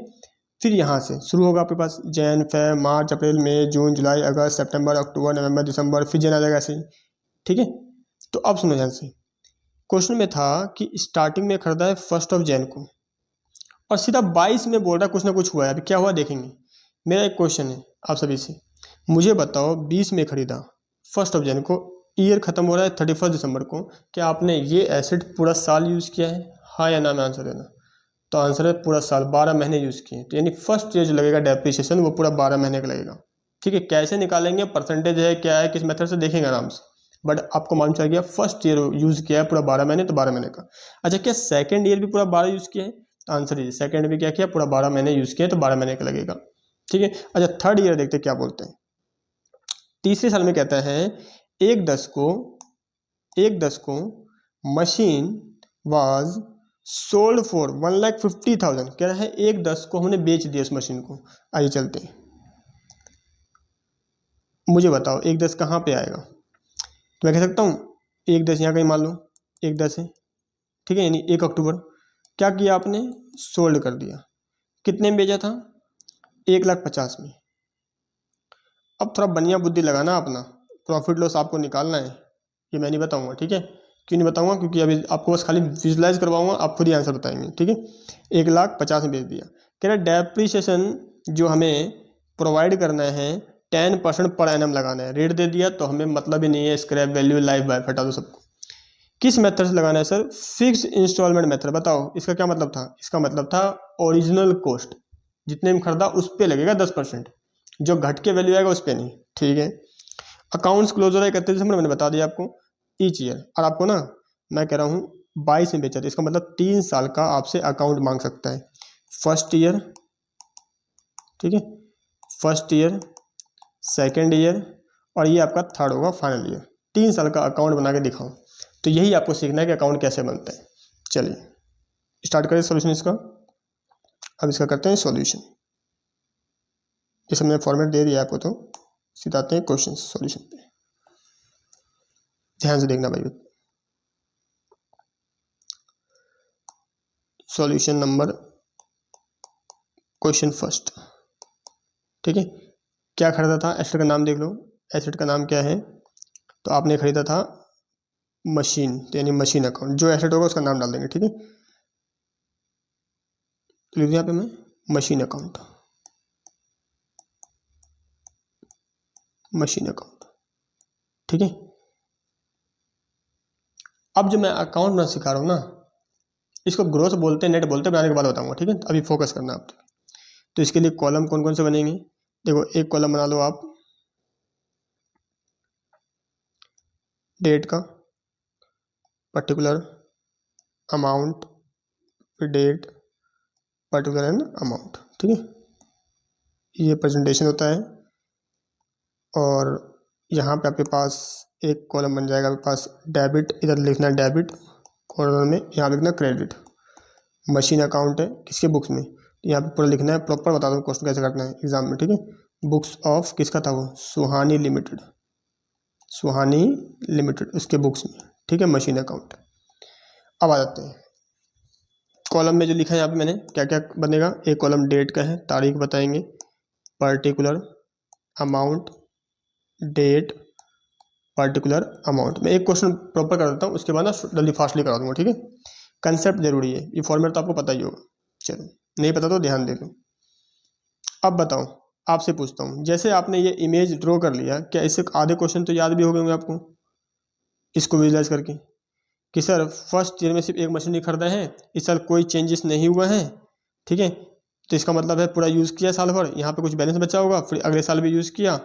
फिर यहाँ से शुरू होगा आपके पास जैन, फेब, मार्च, अप्रैल, मई, जून, जुलाई, अगस्त, सितंबर, अक्टूबर, नवंबर, दिसंबर, फिर जन आ जाएगा ऐसे ही, ठीक है। तो अब सुनो ध्यान से, क्वेश्चन में था कि स्टार्टिंग में खरीदा है 1 जैन को, और सीधा 22 में बोल रहा है कुछ ना कुछ हुआ है, अभी क्या हुआ देखेंगे। मेरा एक क्वेश्चन है आप सभी से, मुझे बताओ 20 में खरीदा 1 जैन को, ईयर खत्म हो रहा है 31 दिसंबर को, क्या आपने ये एसेट पूरा साल यूज़ किया है, हाँ या ना में आंसर देना। तो आंसर है पूरा साल, 12 महीने यूज़ किए, तो यानी फर्स्ट ईयर जो लगेगा डेप्रिसिएशन वो पूरा 12 महीने का लगेगा, ठीक है। कैसे निकालेंगे, परसेंटेज है क्या है, किस मेथड से देखेंगे आराम से, बट आपको मालूम चल गया फर्स्ट ईयर यूज़ किया है पूरा 12 महीने, तो 12 महीने का। अच्छा, क्या सेकंड ईयर भी पूरा 12 यूज़ किया है, तो आंसर है सेकंड भी क्या किया, पूरा 12 महीने यूज़ किया, तो 12 महीने का लगेगा, ठीक है। अच्छा, थर्ड ईयर देखते क्या बोलते हैं। तीसरे साल में कहता है 1/10 को मशीन वाज सोल्ड फॉर 1,50,000, कह रहा है 1/10 को हमने बेच दिया उस मशीन को। आइए चलते हैं, मुझे बताओ 1/10 कहाँ पे आएगा, तो मैं कह सकता हूँ 1/10 यहाँ कहीं मान लो 1/10 है, ठीक है, यानी 1 अक्टूबर क्या किया आपने, सोल्ड कर दिया, कितने में बेचा था, 1,50,000 में। अब थोड़ा बढ़िया बुद्धि लगाना अपना, प्रॉफिट लॉस आपको निकालना है, ये मैं नहीं बताऊंगा, ठीक है। क्यों नहीं बताऊंगा, क्योंकि अभी आपको बस खाली विजुलाइज करवाऊंगा, आप खुद ही आंसर बताएंगे, ठीक है। 1,50,000 में बेच दिया, कह रहा डेप्रीशिएशन जो हमें प्रोवाइड करना है 10% पर एनम लगाना है, रेट दे दिया तो हमें मतलब ही नहीं है, स्क्रैप वैल्यू, लाइफ बाय, हटा दो सबको। किस मेथड से लगाना है सर, फिक्स इंस्टॉलमेंट मेथड। बताओ इसका क्या मतलब था, इसका मतलब था ओरिजिनल कॉस्ट जितने में खरीदा उस पर लगेगा 10%, जो घट के वैल्यू आएगा उस पर नहीं, ठीक है। अकाउंट्स क्लोज हो रहा है 31 दिसंबर, मैंने बता दिया आपको ईच ईयर। और आपको ना मैं कह रहा हूँ 22 में बेचा, तो इसका मतलब 3 साल का आपसे अकाउंट मांग सकता है, फर्स्ट ईयर, ठीक है, फर्स्ट ईयर, सेकेंड ईयर, और ये आपका थर्ड होगा फाइनल ईयर। 3 साल का अकाउंट बना के दिखाओ, तो यही आपको सीखना है कि अकाउंट कैसे बनता है। चलिए स्टार्ट करें सोल्यूशन इसका। अब इसका करते हैं सॉल्यूशन, जैसे मैंने फॉर्मेट दे दिया आपको, तो सीधा आते हैं क्वेश्चन सॉल्यूशन पे। ध्यान से देखना भाई, सॉल्यूशन नंबर क्वेश्चन फर्स्ट। ठीक है, क्या खरीदा था, एसेट का नाम देख लो, एसेट का नाम क्या है, तो आपने खरीदा था मशीन, तो यानी मशीन अकाउंट, जो एसेट होगा उसका नाम डाल देंगे। ठीक है, लिख दिया यहाँ पे मैं मशीन अकाउंट, मशीन अकाउंट। ठीक है, अब जो मैं अकाउंट बनाना सिखा रहा हूँ ना, इसको ग्रोथ बोलते हैं, नेट बोलते हैं, बनाने के बाद बताऊंगा। ठीक है, अभी फोकस करना आप। तो इसके लिए कॉलम कौन कौन से बनेंगे, देखो एक कॉलम बना लो आप डेट का, particular amount, date, particular and amount. ठीक है, ये प्रेजेंटेशन होता है। और यहाँ पे आपके पास एक कॉलम बन जाएगा आपके पास डेबिट, इधर लिखना है डेबिट, कॉर्नर में यहाँ लिखना क्रेडिट। मशीन अकाउंट है किसके बुक्स में, यहाँ पे पूरा लिखना है, प्रॉपर बता दो क्वेश्चन कैसे करना है एग्जाम में। ठीक है, बुक्स ऑफ किसका था वो, सुहानी लिमिटेड, सुहानी लिमिटेड उसके बुक्स में। ठीक है, मशीन अकाउंट। अब आ जाते हैं कॉलम में जो लिखा है यहाँ पे मैंने, क्या क्या बनेगा, एक कॉलम डेट का है, तारीख बताएंगे, particular amount, date, particular amount. मैं एक क्वेश्चन प्रॉपर कर देता हूँ, उसके बाद ना जल्दी फास्टली करा दूंगा। ठीक है, कंसेप्ट जरूरी है, ये फॉर्मेट तो आपको पता ही होगा, चलो नहीं पता तो ध्यान दे लो। अब बताओ, आपसे पूछता हूँ, जैसे आपने ये इमेज ड्रॉ कर लिया, क्या इससे आधे क्वेश्चन तो याद भी हो गए होंगे आपको, इसको विजुलाइज करके, कि सर फर्स्ट ईयर में सिर्फ एक मशीन ही खरीदा है, इस साल कोई चेंजेस नहीं हुआ है। ठीक है, तो इसका मतलब है पूरा यूज़ किया साल भर, यहाँ पे कुछ बैलेंस बचा होगा, फिर अगले साल भी यूज़ किया,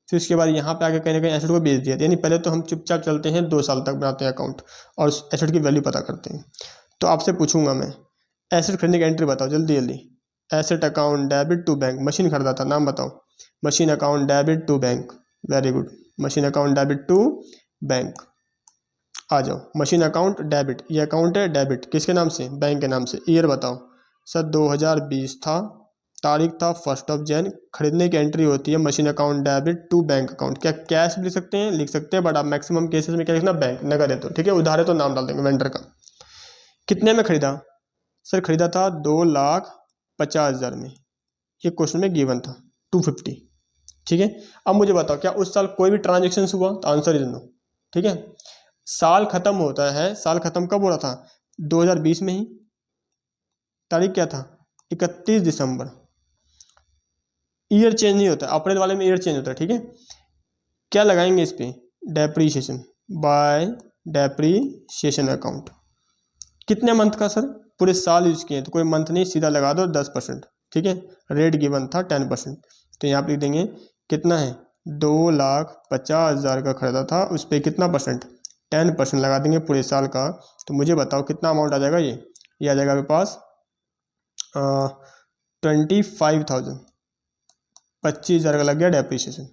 फिर उसके बाद यहाँ पे आके कहीं ना कहीं एसेट को बेच दिया। यानी पहले तो हम चुपचाप चलते हैं, 2 साल तक बनाते हैं अकाउंट और एसेट की वैल्यू पता करते हैं। तो आपसे पूछूंगा मैं, एसेट खरीदने की एंट्री बताओ जल्दी जल्दी। Asset account debit to bank, machine खरीदा था, नाम बताओ। Machine account debit to bank, very good, machine account debit to bank. आ जाओ, मशीन अकाउंट डेबिट, ये अकाउंट है डेबिट किसके नाम से, बैंक के नाम से। ईयर बताओ सर 2020 था, तारीख था 1 जनवरी, खरीदने की एंट्री होती है machine account debit to bank account. क्या कैश भी लिख सकते हैं, लिख सकते हैं, बट आप मैक्सिमम केसेस में क्या लिखना, बैंक, नगद है तो। ठीक है, उधार है तो नाम डाल देंगे वेंडर का। कितने में खरीदा, सर खरीदा था 2,50,000 में, ये क्वेश्चन में गिवन था 250। ठीक है, अब मुझे बताओ क्या उस साल कोई भी ट्रांजेक्शन हुआ, तो आंसर इज नो। ठीक है, साल खत्म होता है, साल खत्म कब हो रहा था, 2020 में ही, तारीख क्या था 31 दिसंबर। ईयर चेंज नहीं होता, अप्रैल वाले में ईयर चेंज होता है। ठीक है, क्या लगाएंगे इस पे, डेप्रीशिएशन, बाय डेप्रीशिएशन अकाउंट। कितने मंथ का सर, पूरे साल यूज किए तो कोई मंथ नहीं, सीधा लगा दो 10%। ठीक है, रेट गिवन था 10%, तो यहाँ पे लिख देंगे कितना है, 2,50,000 का खरीदा था, उस पर कितना परसेंट, 10% लगा देंगे पूरे साल का। तो मुझे बताओ कितना अमाउंट आ जाएगा, ये आ जाएगा मेरे पास 25,000, 25,000 का लग गया डेप्रीशिएशन।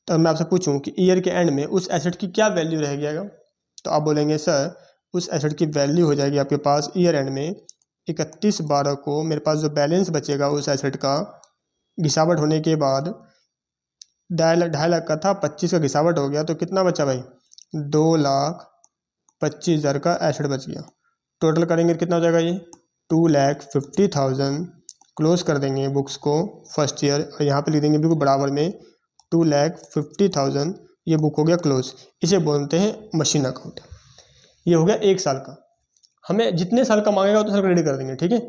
तो मैं आपसे पूछूं कि ईयर के एंड में उस एसेट की क्या वैल्यू रह गया, तो आप बोलेंगे सर उस एसेट की वैल्यू हो जाएगी आपके पास ईयर एंड में 31/12 को, मेरे पास जो बैलेंस बचेगा उस एसेट का घिसावट होने के बाद, 2.5 लाख का था, 25 का घिसावट हो गया, तो कितना बचा भाई, 2,25,000 का एसेट बच गया। टोटल करेंगे कितना हो जाएगा, ये 2,50,000, क्लोज कर देंगे बुक्स को फर्स्ट ईयर, और यहाँ पे लिख देंगे बिल्कुल बराबर में 2,50,000, ये बुक हो गया क्लोज। इसे बोलते हैं मशीन अकाउंट। ये हो गया 1 साल का, हमें जितने साल का मांगेगा उतने साल का रेडी कर देंगे। ठीक है,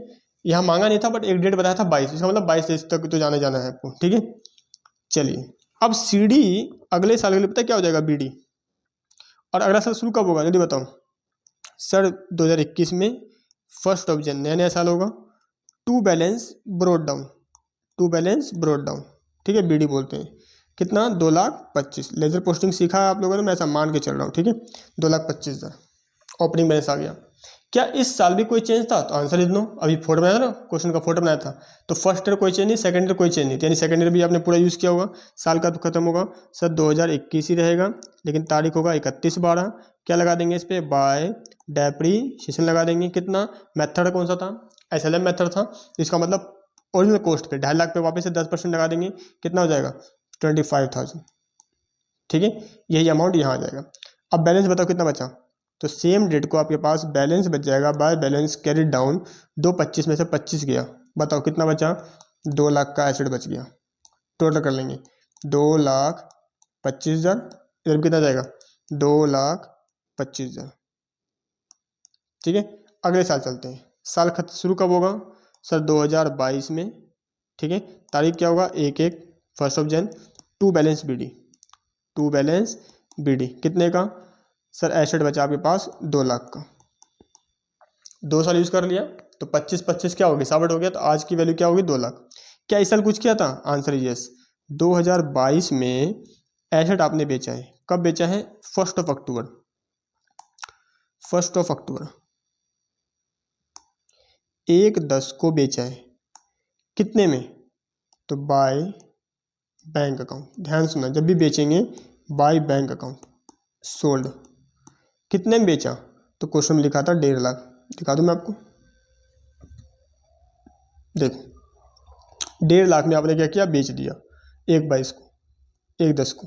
यहाँ मांगा नहीं था बट एक डेट बताया था 22, इसका मतलब 22 तक तो जाना है आपको। ठीक है, चलिए अब सीडी अगले साल के लिए पता है क्या हो जाएगा, बीडी। और अगला साल शुरू कब होगा जल्दी बताओ, सर 2021 में 1 जनवरी, नया नया साल होगा। To balance brought down, to balance brought down. ठीक है, बीडी बोलते हैं। कितना, 2,25,000। लेजर पोस्टिंग सीखा है आप लोगों ने, मैं ऐसा मान के चल रहा हूँ। ठीक है, 2,25,000 ओपनिंग बैलेंस आ गया। क्या इस साल भी कोई चेंज था, तो आंसर इज नो। अभी फोटो बनाया था ना, क्वेश्चन का फोटो बनाया था, तो फर्स्ट ईयर कोई चेंज नहीं, सेकंड ईयर कोई चेंज नहीं, यानी सेकंड ईयर भी आपने पूरा यूज़ किया होगा। साल का तो खत्म होगा सर 2021 ही रहेगा, लेकिन तारीख होगा 31/12। क्या लगा देंगे इस पर, बाय डेप्रीशिएशन लगा देंगे। कितना, मेथड कौन सा था, SLM मेथड था, इसका मतलब ओरिजिनल कॉस्ट पे 2.5 लाख पे वापस से 10% लगा देंगे। कितना हो जाएगा, 25,000। ठीक है, यही अमाउंट यहाँ आ जाएगा। अब बैलेंस बताओ कितना बचा, तो सेम डेट को आपके पास बैलेंस बच जाएगा बाय बैलेंस कैरिड डाउन। 2/25 में से 25 गया, बताओ कितना बचा? 2 लाख का एसेट बच गया। टोटल कर लेंगे 2,25,000, इधर कितना जाएगा? 2,25,000। ठीक है, अगले साल चलते हैं। साल खत शुरू कब होगा? सर 2022 में। ठीक है, तारीख क्या होगा? 1/1 1 जनवरी। टू बैलेंस बी डी कितने का? सर एसेट बचा आपके पास 2 लाख का। 2 साल यूज़ कर लिया तो 25-25 क्या हो गया? 60 हो गया। तो आज की वैल्यू क्या होगी? 2 लाख। क्या इस साल कुछ किया था? Answer yes. 2022 में एसेट आपने बेचा है। कब बेचा है? 1 अक्टूबर। 1/10 को बेचा है। कितने में? तो बाय बैंक अकाउंट। ध्यान सुनना, जब भी बेचेंगे बाय बैंक अकाउंट। सोल्ड कितने में बेचा? तो क्वेश्चन में लिखा था 1.5 लाख। दिखा दूं मैं आपको, देखो 1.5 लाख में आपने क्या किया? बेच दिया 1/22 को, 1/10 को।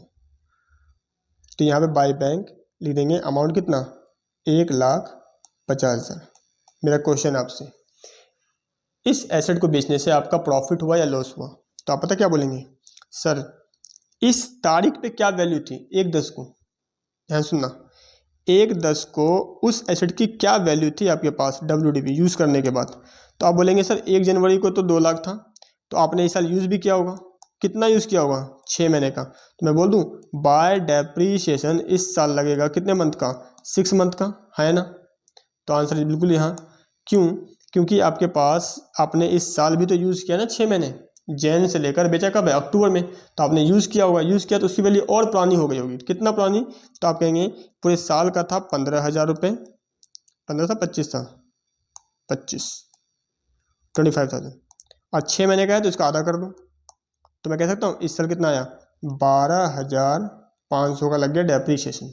तो यहाँ पे बाय बैंक लिख देंगे। अमाउंट कितना? 1,50,000। मेरा क्वेश्चन आपसे, इस एसेट को बेचने से आपका प्रॉफिट हुआ या लॉस हुआ? तो आप पता क्या बोलेंगे? सर इस तारीख पे क्या वैल्यू थी? 1/10 को। ध्यान सुनना, 1/10 को उस एसेट की क्या वैल्यू थी आपके पास WDV यूज़ करने के बाद? तो आप बोलेंगे सर 1 जनवरी को तो 2 लाख था। तो आपने इस साल यूज़ भी किया होगा। कितना यूज़ किया होगा? 6 महीने का। तो मैं बोल दूं बाय डेप्रीशिएशन इस साल लगेगा कितने मंथ का? 6 मंथ का, है ना? तो आंसर बिल्कुल यहाँ। क्यों? क्योंकि आपके पास आपने इस साल भी तो यूज़ किया ना 6 महीने। जैन से लेकर बेचा कब है? अक्टूबर में। तो आपने यूज़ किया होगा, यूज़ किया तो उसकी वैल्यू और पुरानी हो गई होगी। कितना पुरानी? तो आप कहेंगे पूरे साल का था 15,000 रुपये। 15 था 25 था? 25 और 6 महीने का है तो इसका आधा कर दो। तो मैं कह सकता हूँ इस साल कितना आया? 12,500 का लग गया डेप्रीशिएशन।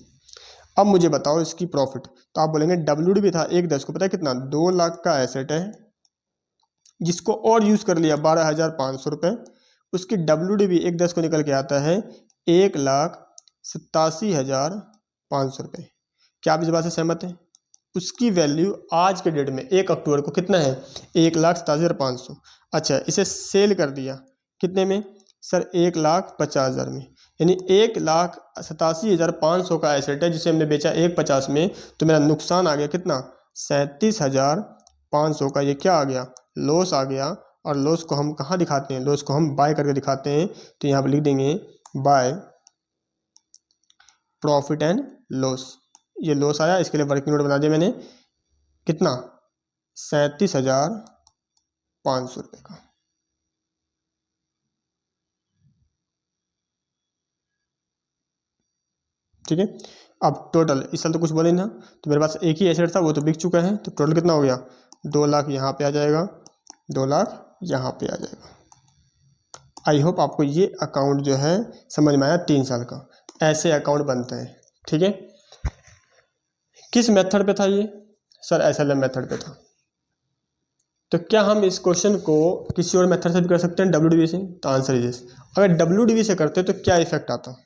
अब मुझे बताओ इसकी प्रॉफिट। तो आप बोलेंगे WDV था 1/10 को, पता है कितना? 2 लाख का एसेट है जिसको और यूज़ कर लिया 12,500 रुपये। उसकी WDV 1/10 को निकल के आता है 1,87,500 रुपये। क्या आप इस बात से सहमत हैं? उसकी वैल्यू आज के डेट में 1 अक्टूबर को कितना है? 1,87,500। अच्छा, इसे सेल कर दिया कितने में? सर 1,50,000 में। यानी 1,87,500 का एसेट है जिसे हमने बेचा 1,50 में। तो मेरा नुकसान आ गया कितना? 37,500 का। ये क्या आ गया? लॉस आ गया। और लॉस को हम कहाँ दिखाते हैं? लॉस को हम बाय करके दिखाते हैं। तो यहाँ पर लिख देंगे बाय प्रॉफिट एंड लॉस। ये लॉस आया, इसके लिए वर्किंग नोट बना दिया मैंने। कितना? 37,500 रुपये का। ठीक है, अब टोटल इस साल तो कुछ बोले ना, तो मेरे पास एक ही एसेट था वो तो बिक चुका है। तो टोटल कितना हो गया? 2 लाख यहाँ पे आ जाएगा, 2 लाख यहाँ पे आ जाएगा। आई होप आपको ये अकाउंट जो है समझ में आया। 3 साल का ऐसे अकाउंट बनते हैं। ठीक है, किस मेथड पे था ये? सर SLM मेथड पे था। तो क्या हम इस क्वेश्चन को किसी और मेथड से भी कर सकते हैं WDV से? तो आंसर इज यस। अगर WDV से करते तो क्या इफेक्ट आता?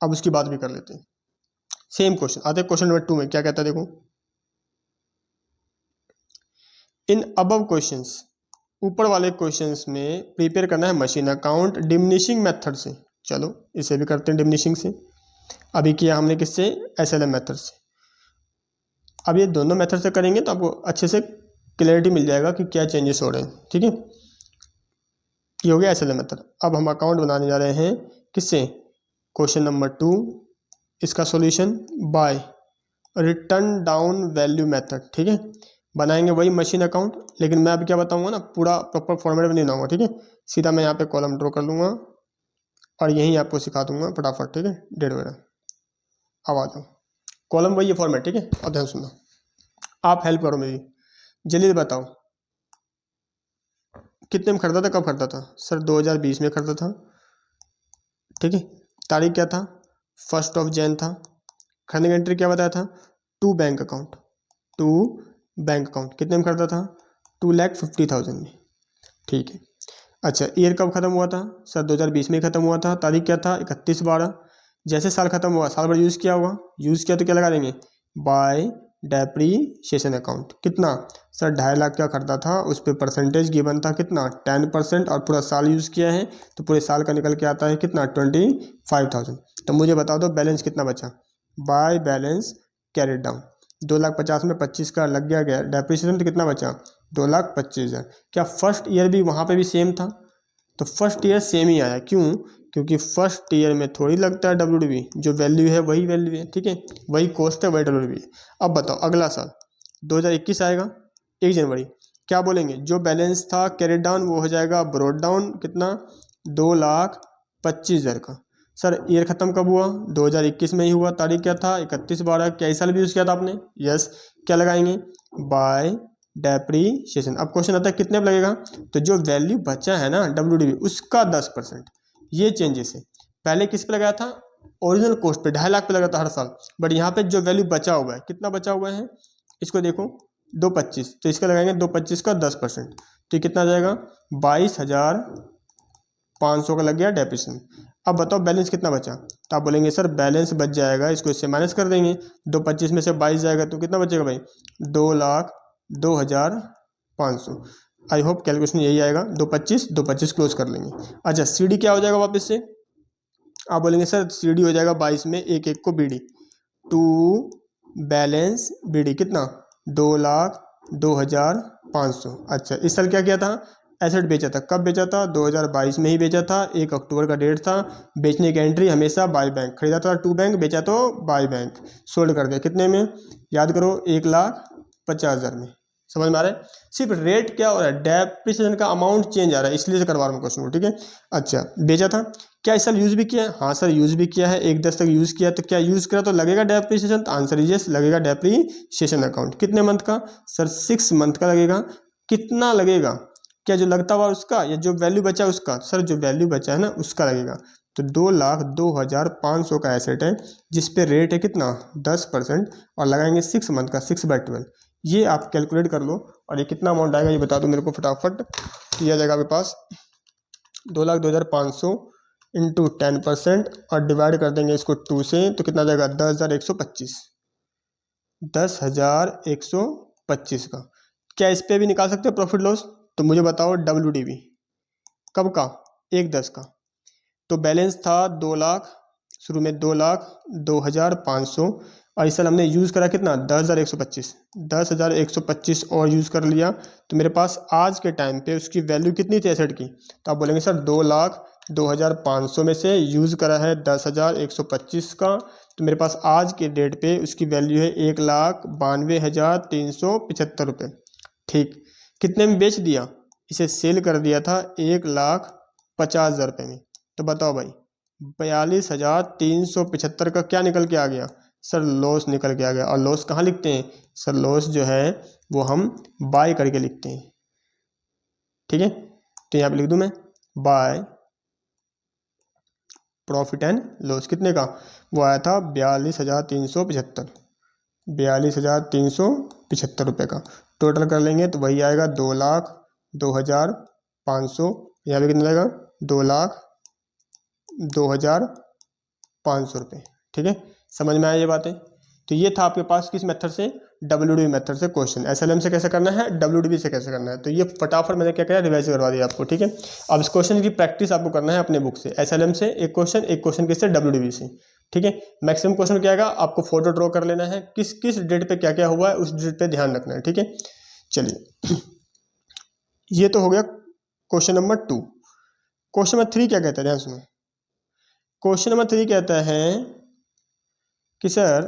अब उसकी बात भी कर लेते हैं। सेम क्वेश्चन आते। क्वेश्चन नंबर 2 में क्या कहता है देखो, इन अबव क्वेश्चंस, ऊपर वाले क्वेश्चंस में प्रिपेयर करना है मशीन अकाउंट डिमिनिशिंग मेथड से। चलो इसे भी करते हैं डिमिनिशिंग से। अभी किया हमने किससे? SLM मेथड से। अब ये दोनों मेथड से करेंगे तो आपको अच्छे से क्लैरिटी मिल जाएगा कि क्या चेंजेस हो रहे हैं। ठीक है, ये हो गया SLM मेथड। अब हम अकाउंट बनाने जा रहे हैं किससे? क्वेश्चन नंबर 2, इसका solution bye return down value method. ठीक है, बनाएंगे वही मशीन अकाउंट, लेकिन मैं अभी क्या बताऊंगा ना, पूरा प्रॉपर फॉर्मेट में नहीं बनाऊंगा। ठीक है, सीधा मैं यहाँ पे कॉलम ड्रॉ कर लूँगा और यहीं आपको सिखा दूंगा फटाफट। ठीक है, डेट वगैरह। अब आ जाओ, कॉलम वही है फॉर्मेट। ठीक है, और ध्यान सुनना, आप हेल्प करो मेरी, जल्दी बताओ कितने में खरीदा था, कब खरीदा था? सर 2020 में खरीदा था। ठीक है, तारीख क्या था? 1 जनवरी था। खरीदने का एंट्री क्या बताया था? टू बैंक अकाउंट कितने में खरीदा था? 2,50,000 में। ठीक है, अच्छा ईयर कब खत्म हुआ था? सर 2020 में खत्म हुआ था। तारीख क्या था? 31/12। जैसे साल खत्म हुआ, साल भर यूज़ किया होगा, यूज़ किया तो क्या लगा देंगे? By depreciation account. कितना सर 2.5 लाख का खरीदा था, उस पर परसेंटेज गिवन था कितना 10% और पूरा साल यूज़ किया है तो पूरे साल का निकल के आता है कितना 25,000। तो मुझे बता दो बैलेंस कितना बचा। बाय बैलेंस कैरिड डाउन 2,50,000 में 25 का लग गया डेप्रीशिएशन, तो कितना बचा 2,25,000। क्या फर्स्ट ईयर भी वहाँ पे भी सेम था? तो फर्स्ट ईयर सेम ही आया। क्यों? क्योंकि फर्स्ट ईयर में थोड़ी लगता है WDV, जो वैल्यू है वही वैल्यू है, ठीक है, वही कॉस्ट है वही WDV है। अब बताओ अगला साल 2021 आएगा 1 जनवरी, क्या बोलेंगे जो बैलेंस था कैरिड डाउन वो हो जाएगा ब्रॉट डाउन, कितना 2,25,000 का। सर ईयर ख़त्म कब हुआ? 2021 में ही हुआ। तारीख क्या था 31/12। क्या इस साल भी यूज़ किया था आपने? यस। क्या लगाएंगे? By depreciation. अब क्वेश्चन आता है कितने पे लगेगा? तो जो वैल्यू बचा है ना WDV उसका 10%, ये चेंजेस है। पहले किस पे लगाया था? ओरिजिनल कॉस्ट पे 2.5 लाख पे लगा था हर साल, बट यहाँ पे जो वैल्यू बचा हुआ है, कितना बचा हुआ है इसको देखो 2,25, तो इसका लगाएंगे 2,25 का 10%, तो ये कितना आ जाएगा 22,500 का लग गया डेप्रीशिएशन। अब बताओ बैलेंस कितना बचा? तो आप बोलेंगे सर बैलेंस बच जाएगा, इसको इससे माइनस कर देंगे, 2,25 में से 22 जाएगा तो कितना बचेगा भाई 2,02,500। आई होप कैलकुलेशन यही आएगा, 2,25 क्लोज कर लेंगे। अच्छा CD क्या हो जाएगा वापस से? आप बोलेंगे सर CD हो जाएगा 22 में एक को BD, टू बैलेंस BD कितना 2,02,500। अच्छा इस साल क्या किया था? एसेट बेचा था। कब बेचा था? 2022 में ही बेचा था, 1 अक्टूबर का डेट था। बेचने की एंट्री हमेशा बाय बैंक, खरीदा था टू बैंक, बेचा तो बाय बैंक, सोल्ड कर दिया कितने में? याद करो 1,50,000 में। समझ में आ रहा है? सिर्फ रेट क्या हो रहा है, डेप्रिसिएशन का अमाउंट चेंज आ रहा है, इसलिए से करवा रहा हूँ क्वेश्चन को, ठीक है। अच्छा बेचा था, क्या इस साल यूज़ भी किया है? हाँ सर यूज़ भी किया है, 1/10 तक यूज़ किया, तो क्या यूज़ करा तो लगेगा डेप्रिसिएशन? तो आंसर इज यस, लगेगा डेप्रिसिएशन अकाउंट। कितने मंथ का? सर 6 मंथ का लगेगा। कितना लगेगा? क्या जो लगता हुआ उसका या जो वैल्यू बचा उसका? सर जो वैल्यू बचा है ना उसका लगेगा। तो 2,02,500 का एसेट है जिस पे रेट है कितना 10% और लगाएंगे 6 मंथ का, 6/12। ये आप कैलकुलेट कर लो और ये कितना अमाउंट आएगा ये बता दो मेरे को फटाफट। किया जाएगा आपके पास 2,02,500 इंटू 10% और डिवाइड कर देंगे इसको 2 से, तो कितना जाएगा 10,125, 10,125 का। क्या इस पर भी निकाल सकते हो प्रॉफिट लॉस? तो मुझे बताओ WDV कब का? 1/10 का। तो बैलेंस था 2 लाख, शुरू में 2,02,500 और इस साल हमने यूज़ करा कितना 10,125 और यूज़ कर लिया। तो मेरे पास आज के टाइम पे उसकी वैल्यू कितनी थी एसेट की? तो आप बोलेंगे सर 2,02,500 में से यूज़ करा है 10,125 का, तो मेरे पास आज के डेट पे उसकी वैल्यू है 1,92,375 रुपये। ठीक, कितने में बेच दिया? इसे सेल कर दिया था 1,50,000 रुपये में। तो बताओ भाई 42,375 का क्या निकल के आ गया? सर लॉस निकल के आ गया। और लॉस कहाँ लिखते हैं? सर लॉस जो है वो हम बाय करके लिखते हैं, ठीक है। तो यहाँ पे लिख दूँ मैं बाय प्रॉफिट एंड लॉस। कितने का? वो आया था 42,375 रुपये का। टोटल कर लेंगे तो वही आएगा 2,02,500। यहाँ पे कितना आएगा 2,02,500 रुपये, ठीक है। समझ में आया ये बातें? तो ये था आपके पास किस मेथड से? WDV मेथड से क्वेश्चन। SLM से कैसे करना है, WDV से कैसे करना है, तो ये फटाफट मैंने क्या किया रिवाइज करवा दिया आपको, ठीक है। अब इस क्वेश्चन की प्रैक्टिस आपको करना है अपने बुक से। SLM से एक क्वेश्चन किससे? WDV से, ठीक है। मैक्सिमम क्वेश्चन क्या आएगा, आपको फोटो ड्रॉ कर लेना है, किस किस डेट पे क्या क्या हुआ है उस डेट पे ध्यान रखना है, ठीक है। चलिए ये तो हो गया क्वेश्चन नंबर 2। क्वेश्चन नंबर 3 क्या कहता है, ध्यान सुनो। क्वेश्चन नंबर 3 कहता है कि सर